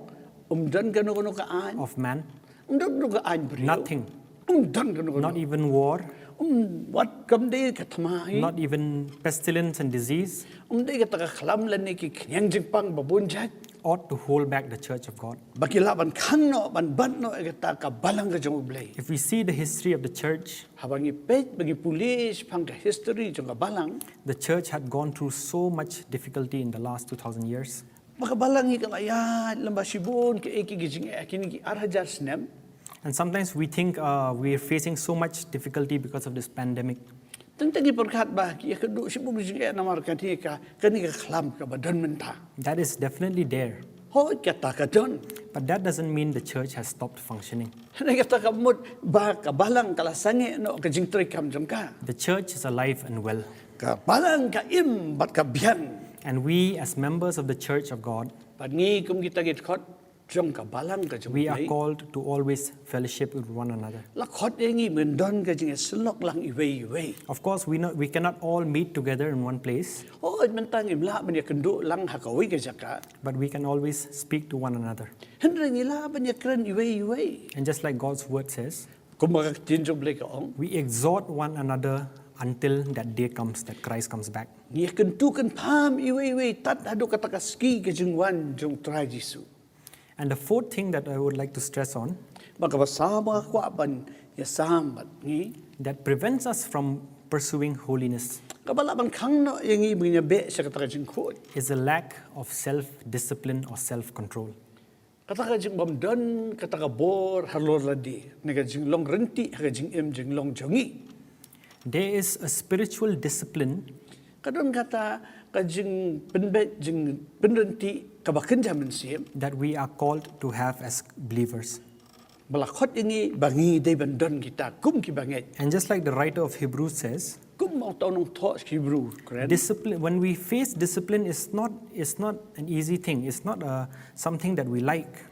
Dan kanu ka an. of man, Dan ka an brio. nothing, Dan kanu. not even war, What kam dei ka tamahi. not even pestilence and disease Dei ka taka khlam lan ni ki knyang jingpang babunjat. ought to hold back the church of God. Bagi laban khang no ban no ka ka balang ka jong ublay. If we see the history of the church, Habang ipet bagi pulis pang ka history jong ka balang. the church had gone through so much difficulty in the last 2,000 years. Baka balang hi kalayat lamba sibon ke eki gijing akini ki arajar snem. And sometimes we think we are facing so much difficulty because of this pandemic. Tentang perkat bah ki kedu sibon gijing namar kani ka khlam ka badan menta. That is definitely there. Ho kata ka don. But that doesn't mean the church has stopped functioning. Hana kata ka mut ba ka balang kala sange no ka jing tri kam jong ka. The church is alive and well. Ka balang ka im bat ka bian. And we, as members of the church of God, Pangi kum kita git khot jong ka balang ka jong. we are called to always fellowship with one another. La khot engi men don ka jing selok lang iwe. Of course, we cannot all meet together in one place, Oh mentang imla men ya kendo lang hakawi ka jaka. but we can always speak to one another. Henry ngila ban ya kren iwe. And just like God's word says, Kumaga tinjong blek ong. we exhort one another until that day comes, that Christ comes back. Ni kentukan pam iwe tat adu kata kaski ke jingwan jong try Jisu. And the fourth thing that I would like to stress on, Maka basama kwa ban ya sambat ni that prevents us from pursuing holiness, kabalaban kang no yang i binya be sa kata jingkot. is a lack of self-discipline or self-control. Kata jing bam don kata ka bor halor ladi. Naga jing long renti ka jing jing long jongi. There is a spiritual discipline Kadon kata ka jing penbet jing penrenti kabaken jaman siem. that we are called to have as believers. Balakot ini bangi day bandon kita kum ki banget. And just like the writer of Hebrews says, Kum mau tahu nong thoughts Hebrew, keren. discipline, when we face discipline, it's not an easy thing. It's not something that we like.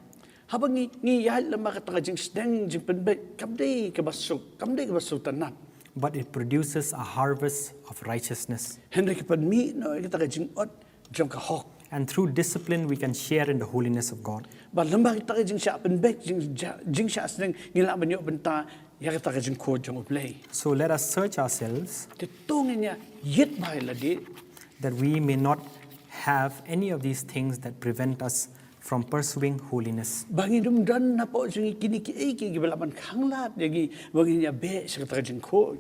Habang ni yahal lama kata jing sedang jing penbet kamdei kabasuk tanap. But it produces a harvest of righteousness. Henry kapan mi no kita jing ot jong ka hok. And through discipline, we can share in the holiness of God. Ba lama kita jing sya penbet jing sya sedang ngila banyo benta ya kita jing ko jong play. So let us search ourselves Tetungnya yet bahai ladi. that we may not have any of these things that prevent us from pursuing holiness. Bangi dum dan na po jing kini ki balaban khanglat yagi bangi nya be sa kita jing ko.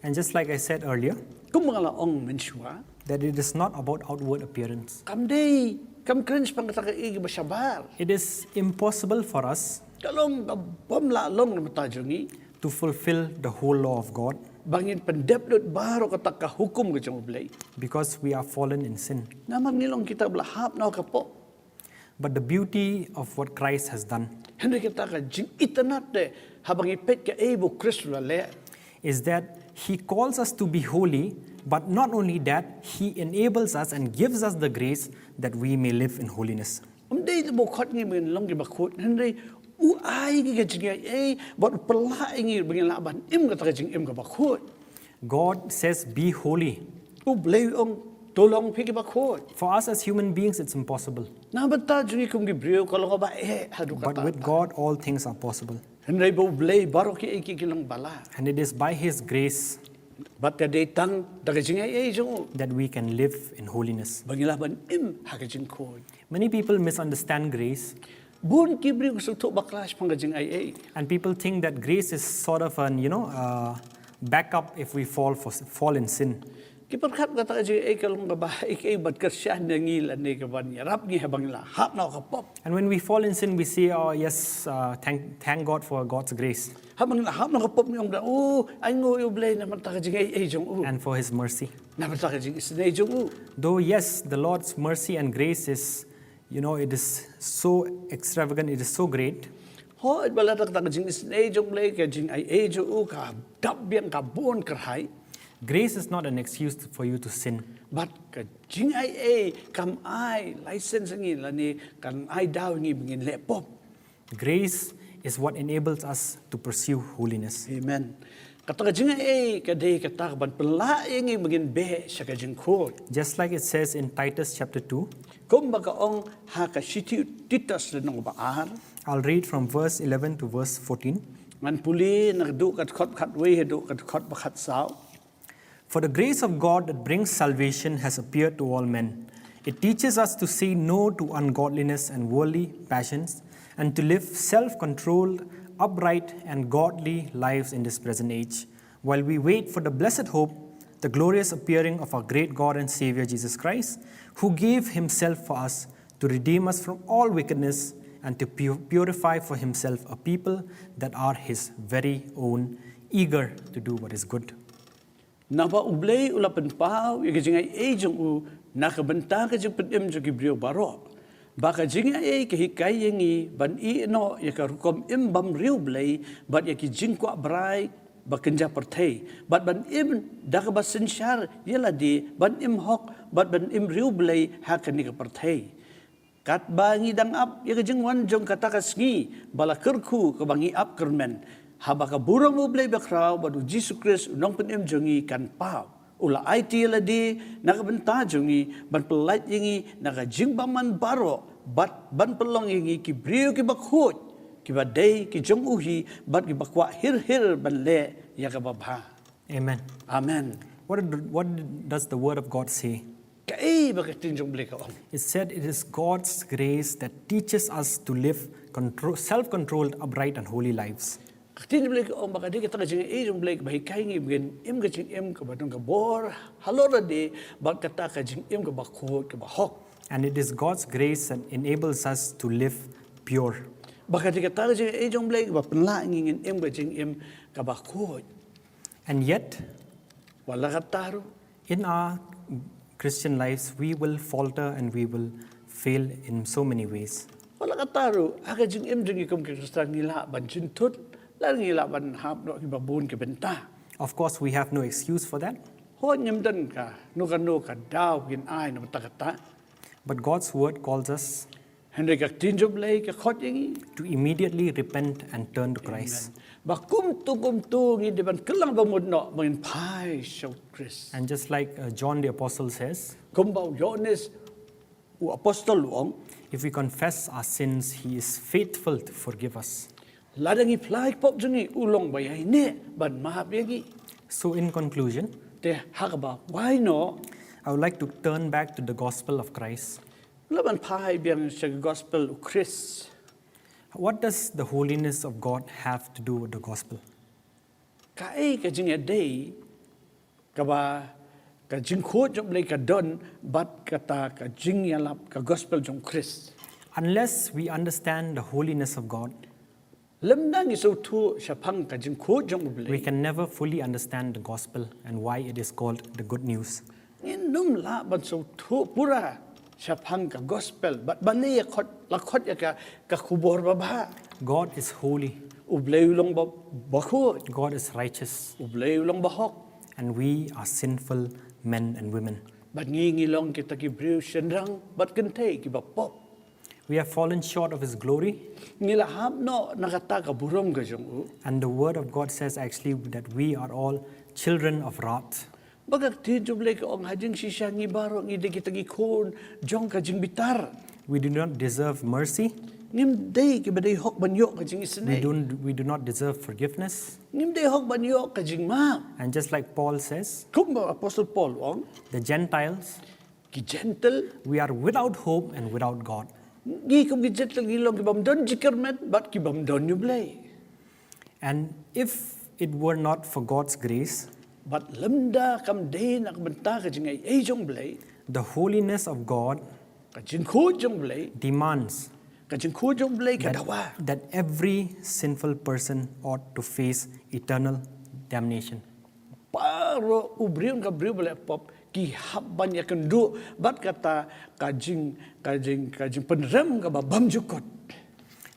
And just like I said earlier, Kum mangala ong mensua. that it is not about outward appearance. Kam cringe pang kata igi basyabar. It is impossible for us Kalong bom la long na mata jongi. to fulfill the whole law of God bangin pendeplut baru kata ka hukum ke jong blay. because we are fallen in sin. Naman ngilong kita belahap na kapo. But the beauty of what Christ has done Henry kita ka jing itanat de habang ipet ka ebo Kristo le. is that He calls us to be holy, but not only that, He enables us and gives us the grace that we may live in holiness. Day mo khot ngi min long gi bakut Henry u ai gi ka jing ai bot pela ngi bangin laban im ka ta jing im ka bakut. God says, be holy. U blay ong tolong pi ki bakut. For us as human beings, it's impossible. Na bata jing kum gi brio kalau ka ba hadu But kata. with God, all things are possible. Henry bo blay baru ki ki long bala. And it is by His grace Bat ka day tang da ka jing ai jong that we can live in holiness. bangin laban im ha ka jing ko. Many people misunderstand grace, Bun ki brio su to baklas pang ka jing ai. and people think that grace is sort of an, backup if we fall in sin. Ki perkat kata ka jing ai kalong ka ba ai bat ka sya nangil ane ka ban rap ngi habang la hap na ka pop. And when we fall in sin, we say, oh yes, thank God for God's grace Habang la hap na ka pop ni ong da ai ngo yo blay na mata ka jing ai jong and for His mercy. Na mata ka jing isne jong Though yes, the Lord's mercy and grace is, it is so extravagant, it is so great. Ho at bala tak ka jing isne jong blay ka jing ai jong ka dab biang ka bon kerhai. Grace is not an excuse for you to sin. But ka jing ai kam ai license ngi la ni kan ai daw ngi bingin le pop. Grace is what enables us to pursue holiness. Amen. Kata ka jing ai ka day ka tak ban pela ngi bingin be sa ka jing ko. Just like it says in Titus chapter 2, Kum baka ong ha ka siti titas le nong baar. I'll read from verse 11 to verse 14. Man puli nagdu kat khat we hedu kat khat bakhat saw. For the grace of God that brings salvation has appeared to all men. It teaches us to say no to ungodliness and worldly passions, and to live self-controlled, upright, and godly lives in this present age, while we wait for the blessed hope, the glorious appearing of our great God and Savior Jesus Christ, who gave Himself for us to redeem us from all wickedness and to purify for Himself a people that are His very own, eager to do what is good. Naba ublay ulapan pau ya jing ai jong nakabenta ka jing pedim jo gibrio baro. Baka jing ai ka hikai yengi ban I no ya ka rukom imbam riu blay bat ya ki jing kwa brai bakenja perthei bat ban im dak ba sensyar yela di ban im hok bat ban im riu blay ha ka ni ka perthei. Kat bangi dang ap ya ka jing wan jong kata ka sngi bala kerku ka bangi ap kermen. Habaka burang mo blay bakraw badu Jesus Christ unong penim jongi kan pau. Ula IT la di nakabenta jongi ban pelait yengi naka jingbaman baro bat ban pelong yengi ki brio ki bakhut ki badai ki jong uhi bat ki bakwa hir ban le ya ka babha. Amen. Amen. What does the Word of God say? Kai bakatin jong blay ka ong. It said it is God's grace that teaches us to live self-controlled, upright, and holy lives. Katin blay ka ong baka di kita ka jing jong blay ka bahikai ngi begin im ka jing im ka batong ka bor halora di bat kata ka jing im ka bakhut ka bahok. And it is God's grace that enables us to live pure. Baka di kata ka jing jong blay ka penla ngin im ka jing im ka bakhut. And yet, Wala ka taro. in our Christian lives, we will falter and we will fail in so many ways. Wala ka taro. Aka jing im jing ikum ka kristang nila ban jintut. Lang nila ban hap no ki babun ka benta. Of course, we have no excuse for that, Ho nyam dan ka no ka daw kin ai no takata. but God's Word calls us Henry ka tinjo blay ka khot yengi. to immediately repent and turn to Christ. Ba kumtu ngi de ban kelang ba mudno mangin pai so Chris. And just like John the Apostle says, Kumbau Johannes u apostol luong if we confess our sins, He is faithful to forgive us. ladangi plai pop jungi ulong bayai ne ban mahap yengi. So in conclusion, Te hakaba why no I would like to turn back to the gospel of Christ. laban pai biang sa gospel u Chris. What does the holiness of God have to do with the gospel? Kai ka jing a day ka ba ka jing ko jom lay ka don bat kata ka jing yalap ka gospel jong Chris. Unless we understand the holiness of God, Lemdang iso tu syapang ka jing ko jong We ublay. can never fully understand the gospel and why it is called the good news. Num la ban so tu pura syapang ka gospel. But bani ya lakot ya ka kubor baba. God is holy, Ublay ulong bakut. God is righteous, Ublay ulong bahok. and we are sinful men and women. But ngilong kita ki briu senrang but kentay ki bapop. We have fallen short of His glory, Ngilahap no nakata ka burom ka jong u. and the Word of God says actually that we are all children of wrath. Bagak ti jublay ka ong hajing sisya ngi baro ngi de kita gi kon jong ka jing bitar. We do not deserve mercy, Ngim day ki baday hok banyok ka jing isnay. we do not deserve forgiveness. Ngim day hok banyok ka jing ma. And just like Paul says, Kung ba Apostle Paul ong the Gentiles, ki gentle we are without hope and without God. gi kum gi gentle ngilong ki bamdon jikermet but ki bamdon yublay. And if it were not for God's grace, But lemda kam day nak benta ka jing ay jong blay. the holiness of God Ka jing ko jong blay. demands Ka jing ko jong blay ka dawa. that every sinful person ought to face eternal damnation. Paro ubriun ka briu boleh pop ki habban ya kendu bat kata kajing penrem ka babam jukot.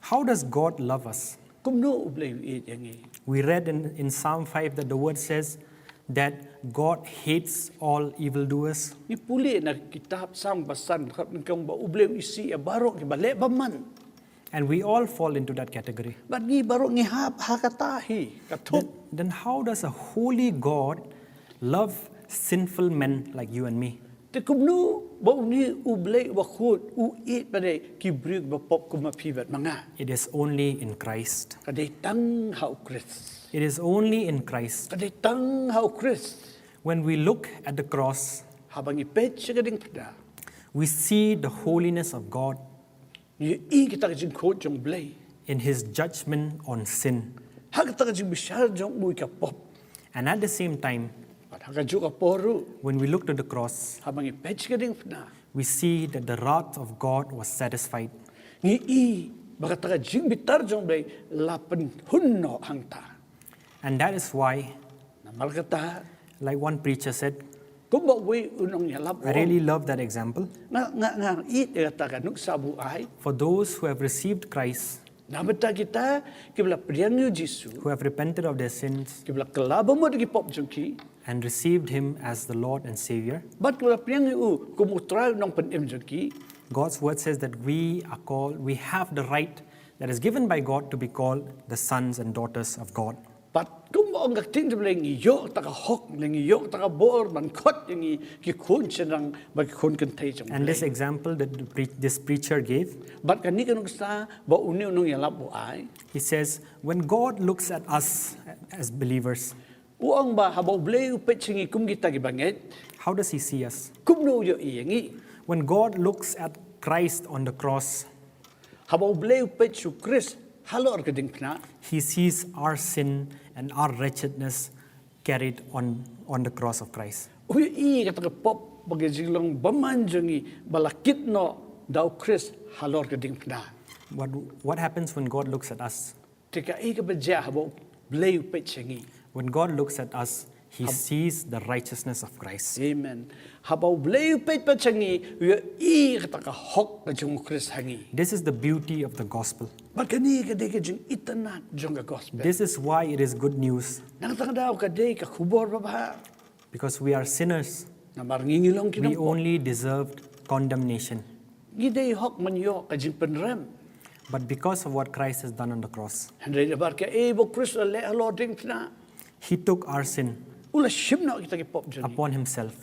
How does God love us? Kumno ublay yang i. We read in Psalm 5 that the word says that God hates all evildoers. Ni puli na kitab sang basan kap ngkong ba ublay isi ya baro ki bale baman. And we all fall into that category. Bat ngi baro ngi hap hakatahi katuk. Then how does a holy God love sinful men like you and me? Te kumno ba uni ublay wa khut u it pade ki briu ba pop kuma pibat manga. It is only in Christ. Kadai tang hau Chris. It is only in Christ. Kadai tang hau Chris. When we look at the cross, Habang ipet siya kading pada. we see the holiness of God Ni i kita kajing kot jong blay. in His judgment on sin. Ha kita kajing bisyar jong mui ka pop. And at the same time, At ha kajuk ka poru. when we look to the cross, Habang ipet siya kading pada. we see that the wrath of God was satisfied. Ni i baka ta kajing bitar jong blay lapan hunno hangta. And that is why, Namal kata like one preacher said, kung ba we unong yalap I really love that example. nga i kata ka nuk sabu ay. For those who have received Christ, Nabata kita kibla priang yu Jisu. who have repented of their sins Kibla kelaba mo di pop jong ki. and received Him as the Lord and Savior, Bat kibla priang yu kumutral nong penem jong ki. God's word says that we have the right that is given by God to be called the sons and daughters of God. Pat kung mo ang gating jom lang iyo taka hok lang iyo taka bor man kot yung ki kun senang bagi kun kentay jong. And this example that this preacher gave, Bat kani kanong sa ba uni unong yalap mo ay. he says, when God looks at us as believers, Uang ba habaw blay upet singi kum kita gibangit. how does He see us? Kum no yo iyangi. When God looks at Christ on the cross, Habaw blay upet su Chris halor kading pna. He sees our sin and our wretchedness carried on the cross of Christ. Uy i kata ka pop bagi jilong baman jongi balakit no daw Chris halor kading pna. What happens when God looks at us? Tika i ka baja habaw blay upet singi. When God looks at us, He sees the righteousness of Christ. Amen. Habaw blay upet pa singi uy i kata ka hok na jong Chris hangi. This is the beauty of the gospel. Bagani ka de ka jong itanat jong ka gospel. This is why it is good news, Nakatang daw ka de ka kubor pa ba? because we are sinners. Na marngingilong We kinong only deserved condemnation. Giday hok man yo ka jing penrem. But because of what Christ has done on the cross, Handray na barka bo Chris le haloding pna. He took our sin Ula shim na kita ki pop jong. upon Himself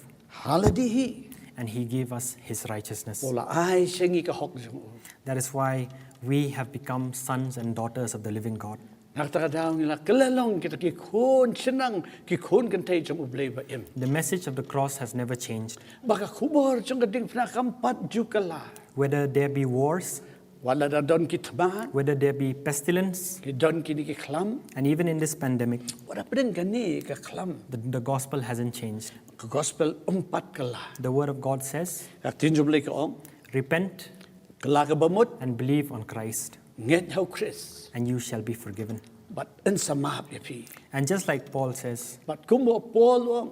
Haladihi. and He gave us His righteousness. Wala ay singi ka hok jong. That is why we have become sons and daughters of the living God. Nakataka daw nila kalalong kita ki kun sinang ki kun kantay jong ublay ba im. The message of the cross has never changed. Baka kubor jong kading pna kampat jukala. Whether there be wars, Wala na don ki tabahan. whether there be pestilence, Ki don kini ki klam. and even in this pandemic, Wala pa rin gani ka klam. the gospel hasn't changed. Ka gospel umpat kala. The word of God says, Katin jong blay ka om. repent Kala ka bamot. and believe on Christ. Nget how Chris. and you shall be forgiven. But in samap ya pi. And just like Paul says, But kumbo Paul ong.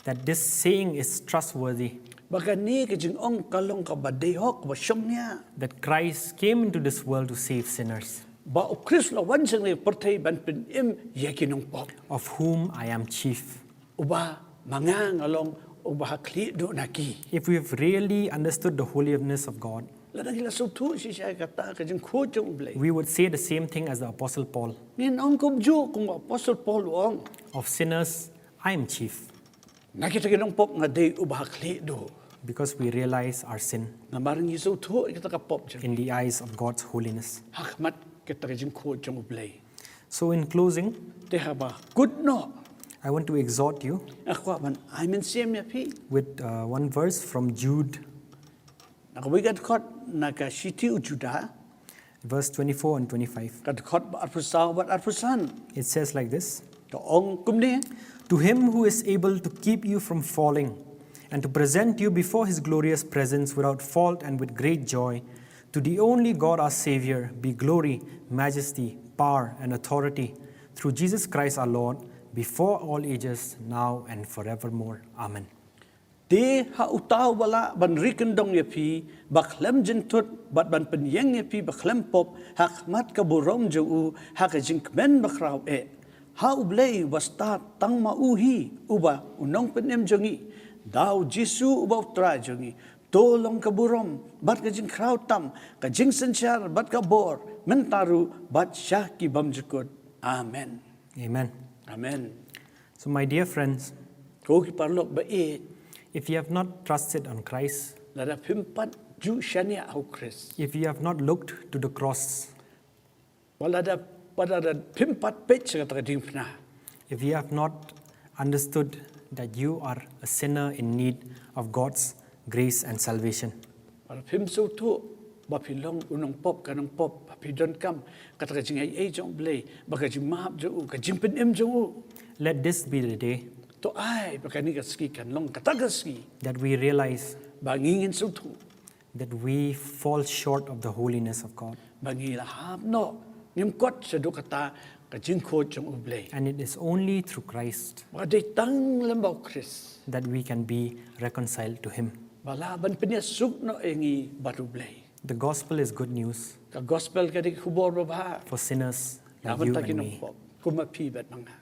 that this saying is trustworthy, Baka ni ka jing ong kalong ka badehok ba siyong niya. that Christ came into this world to save sinners, Ba o Chris la wan siyang ni pertay ban pin im yakinong pop. of whom I am chief. Uba mangang along uba hakli do naki. If we have really understood the holiness of God, Ladang hila so tu si siya kata ka jing ko jong blay. we would say the same thing as the Apostle Paul. Nin ong kum jo kung Apostle Paul ong. Of sinners, I am chief, Nakita kinong pop nga day uba hakli do. because we realize our sin Nga maring yiso tu kita ka pop jang. in the eyes of God's holiness. Hakmat kita ka jing ko jong blay. So in closing, Teha ba good no. I want to exhort you Ako man I mean same ya pi. with one verse from Jude, Nakawigat kot naka shiti ujuda. verse 24 and 25. Kad kot ba arpusaw bat arpusan. It says like this: To ong kumni. To him who is able to keep you from falling and to present you before his glorious presence without fault and with great joy, to the only God our Savior be glory, majesty, power, and authority through Jesus Christ our Lord, before all ages, now and forevermore. Amen. Di ha utaw wala ban rikendong ya pi baklem jentut bat ban penyeng ya pi baklem pop hakmat ka burom jo u hak jinkmen bakraw e ha ublay wasta tang mauhi uba unong penem jongi daw jisu uba utra jongi tolong ka burom bat ka jing kraw tam ka jing sensyar bat ka bor mentaru bat syah ki bam jukut. Amen. Amen. Amen. So, my dear friends, Ko ki parlok ba e if you have not trusted on Christ, lada pimpat ju syania au Chris. if you have not looked to the cross, Wala da pada da pimpat pech kata ding pernah. if you have not understood that you are a sinner in need of God's grace and salvation, Wala pim so tu ba pilong unong pop kanong pop ba pidon kam kata jing ai jong blay ba jing mahap jo ka jing pen em jo let this be the day to ai ba ni ka ski kan long kata ka ski that we realize ba ngingin so tu that we fall short of the holiness of God. ba ngi la hap no nim kot sa do kata ka jing ko jong blay And it is only through Christ ba de tang lembau Chris that we can be reconciled to Him. bala ban penya suk no engi baru blay The gospel is good news ka gospel ka dik hubor ba for sinners like Laban you ta and kinong me. pop kuma pi bet manga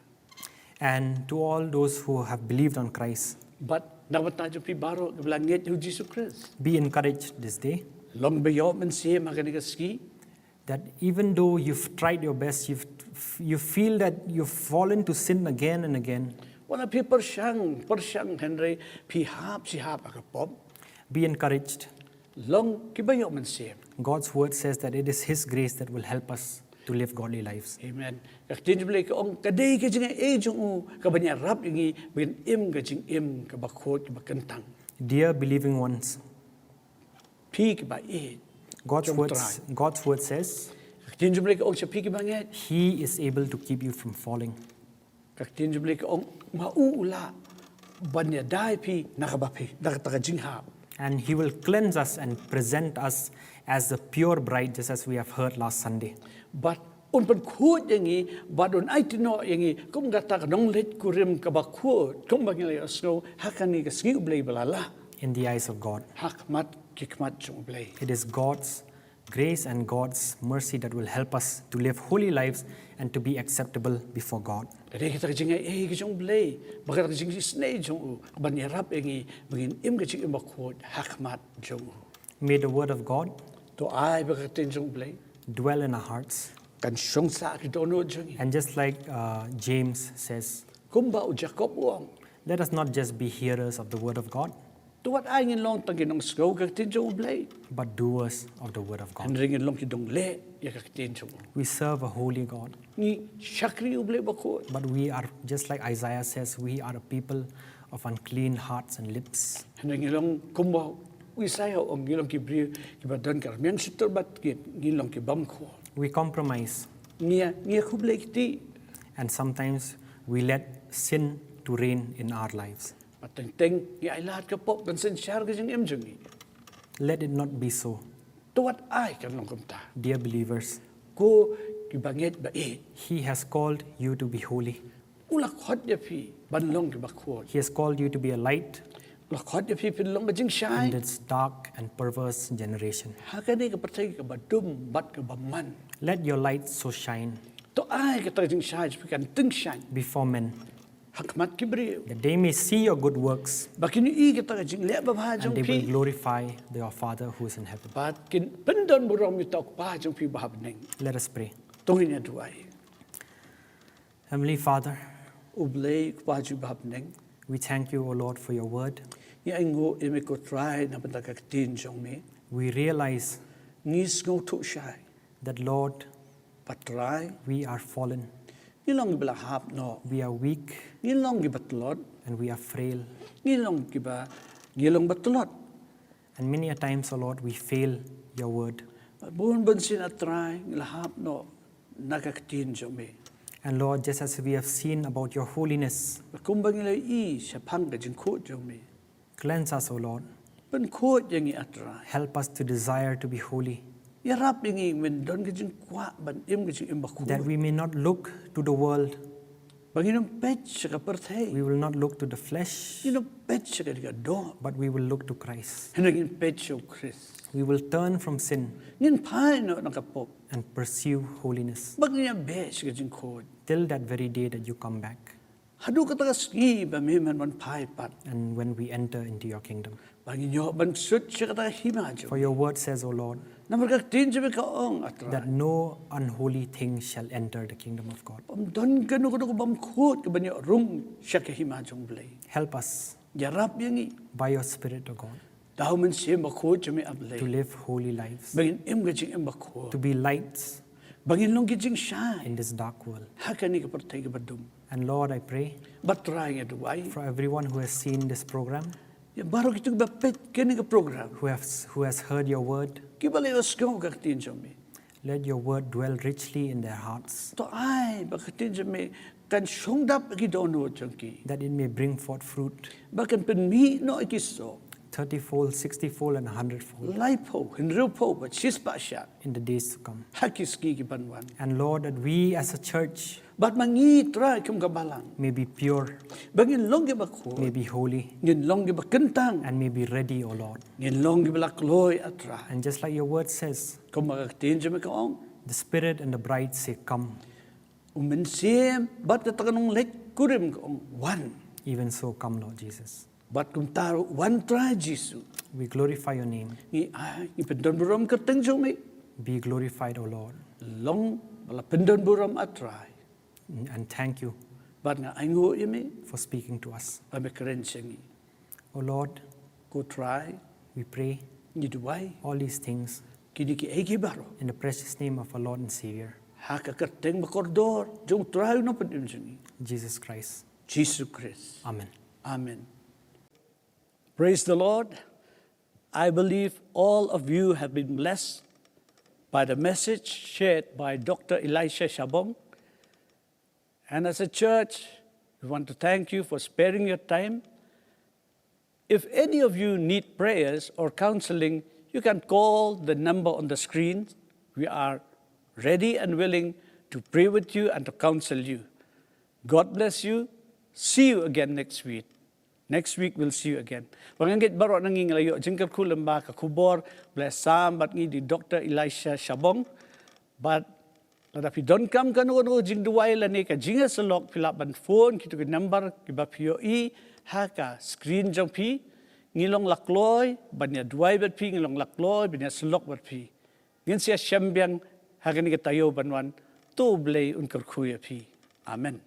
And to all those who have believed on Christ, but dapat tayo pi baro keblangit hu Jesus Christ. be encouraged this day Long bayo men siya makanigaski. that even though you've tried your best, you feel that you've fallen to sin again and again, Wala pi persyang Henry pi hap si hap akapop. be encouraged. Long kibayo men siya. God's word says that it is His grace that will help us to live godly lives. Amen. Kaktin beli ka ong kadai ka jinga jong u kabanya rap ingi bin im ka jing im ka bakot ka bakentang. Dear believing ones, Pi ka ba e. God's Jom word says Kaktin beli ka ong sa pi ka banget. He is able to keep you from falling. Kaktin beli ka ong mauula banya dai pi nakabapi nakataka jing hap. And He will cleanse us and present us as the pure bride, just as we have heard last Sunday. But unpan kuat yangi, but un aitino yangi, kum gata nong let kurim kabakuat, kum bagilay asno hakani kasgi ublay balala, In the eyes of God, hakmat kikmat jong ublay. it is God's grace and God's mercy that will help us to live holy lives and to be acceptable before God. Kaya kita kajing ay kajong ublay, baka kajing snay jong u, banyarap yangi, magin im kajing imakuat, hakmat jong u. May the word of God To ay baka katin jong ublay, dwell in our hearts. kan syong sa kidono jong. And just like James says, Kumba u Jacob uang, let us not just be hearers of the word of God, tuwat ay ngin long tangin ng skaw katin jong ublay. but doers of the word of God. Ringin long kidong le, yakatin jong u. We serve a holy God, Ni syakri ublay bakot. but we are, just like Isaiah says, we are a people of unclean hearts and lips. Hanya ngilong kumbaw, wisaya ang ngilong kibriyo, kibadon karmiyang sitor bat ngilong kibamko. We compromise, Niya kublay kiti. and sometimes we let sin to reign in our lives. Mateng-teng, ay lahat ka po, kansan siyar ka siyang emjong. Let it not be so. Tuat ai kan long kum ta. Dear believers, Ko ki banget ba e. He has called you to be holy. Ula khot ya phi ban long ki ba khot. He has called you to be a light La khot ya phi pin long ba jing in shai. this dark and perverse generation. Ha ka ni ka patai ka ba dum bat ka ba man. Let your light so shine To ai ka ta jing shai pi kan tung shai. before men, Hakmat ki bri. that they may see your good works Bakin i ka ta jing le ba ba and jong they will phi. glorify your Father who is in heaven. Bat kin pendon burong mi tok pa jong phi ba ning. Let us pray. Tungin ya duai. Heavenly Father, Ublay pa ju ba ning. we thank you, O Lord, for your word. Ya ngo e me ko try na ba ka tin jong me. We realize Ngis ngo tu shai. that, Lord, Patrai. we are fallen, Nilong bila hap no. we are weak, Nilong gi batlot. and we are frail. Nilong gi ba ngilong batlot. And many a times, O Lord, we fail your word. Buon bon sin atrai ngila hap no. Nakakatin jong me. And Lord, just as we have seen about your holiness, Kumbang ngila i sa pang ka jing ko jong me. cleanse us, O Lord. Pen ko jang i atrai. Help us to desire to be holy, Ya rap yang i men don ka jing kwa ban im ka jing im ba ko. that we may not look to the world, Banginom pet sa ka perthai. we will not look to the flesh, Nino pet sa ka diga do. but we will look to Christ. Hinagin pet sa Chris. We will turn from sin Ngin pai no nakapop. and pursue holiness Bag niya be sa ka jing ko. till that very day that you come back Hadu ka taga ski ba me man pai pat. and when we enter into your kingdom. Bangin yo ban sut sa ka taga hima jo. For your word says, O Lord, Namar ka tin sa ka ong atrai. that no unholy thing shall enter the kingdom of God. Pam don ka no ko bam khut ka banyo rung sa ka hima jong blay. Help us Ya rap yang i. by your Spirit, O God, Daw man siya makhut sa me to ablay. live holy lives, Bangin im ka jing im ba ko. to be lights Bangin long ka jing shine. in this dark world. Haka ni ka pertay ka badum. And Lord, I pray Batray nga duway. for everyone who has seen this program, Ya baro kitong bapit kini ka program. who has heard your word, Kibali osgaw ka tin sa me. let your word dwell richly in their hearts, To ay bakatin sa me kan songdap ki dono ki. that it may bring forth fruit Bakan penmi no ikiso. 30-fold, 60-fold, and 100-fold Laipo, hinrupo, but sispa siya. in the days to come. Hakis ki banwan. And Lord, that we as a church But mangi try kum kabalang. may be pure, Bangin long gi bako. may be holy, Ngin long gi bakentang. and may be ready, O Lord. Ngin long gi balakloy atra. And just like your word says, Kung magakatin sa me kaong. the Spirit and the bride say, come. Umensim, bat katakanong lek kurim kaong. One. Even so, come, Lord Jesus. Bat kung taro, one try Jisu. We glorify your name. Ngi ay, ipendon buram kerteng sa me. Be glorified, O Lord. Long, bala pendon buram atray. And thank you Bat nga ay ngo imi, for speaking to us. pame keren siya ngi. O Lord, Ko try, we pray ngi duway, all these things kini ki ay baro. in the precious name of our Lord and Savior, Haka kerteng makordor, jong try no pendim siya ngi. Jesus Christ. Jesus Christ. Amen. Amen. Praise the Lord. I believe all of you have been blessed by the message shared by Dr. ELISHA SHABONG. And as a church, we want to thank you for sparing your time. If any of you need prayers or counseling, you can call the number on the screen. We are ready and willing to pray with you and to counsel you. God bless you. See you again next week. Next week, we'll see you again. Pangangit baro nanging layo, jingkap kulam ba kakubor, bless Sam, but ni di Dr. ELISHA SHABONG. But nadapi don't come kanu jing duway lani ka jinga salok pilaban phone kito ke number kiba POE haka screen jong pi ngilong lakloy banya duway bat pi ngilong lakloy banya salok bat pi. Ngin siya syambyang haka ni tayo banwan to blay unkar kuya pi. Amen.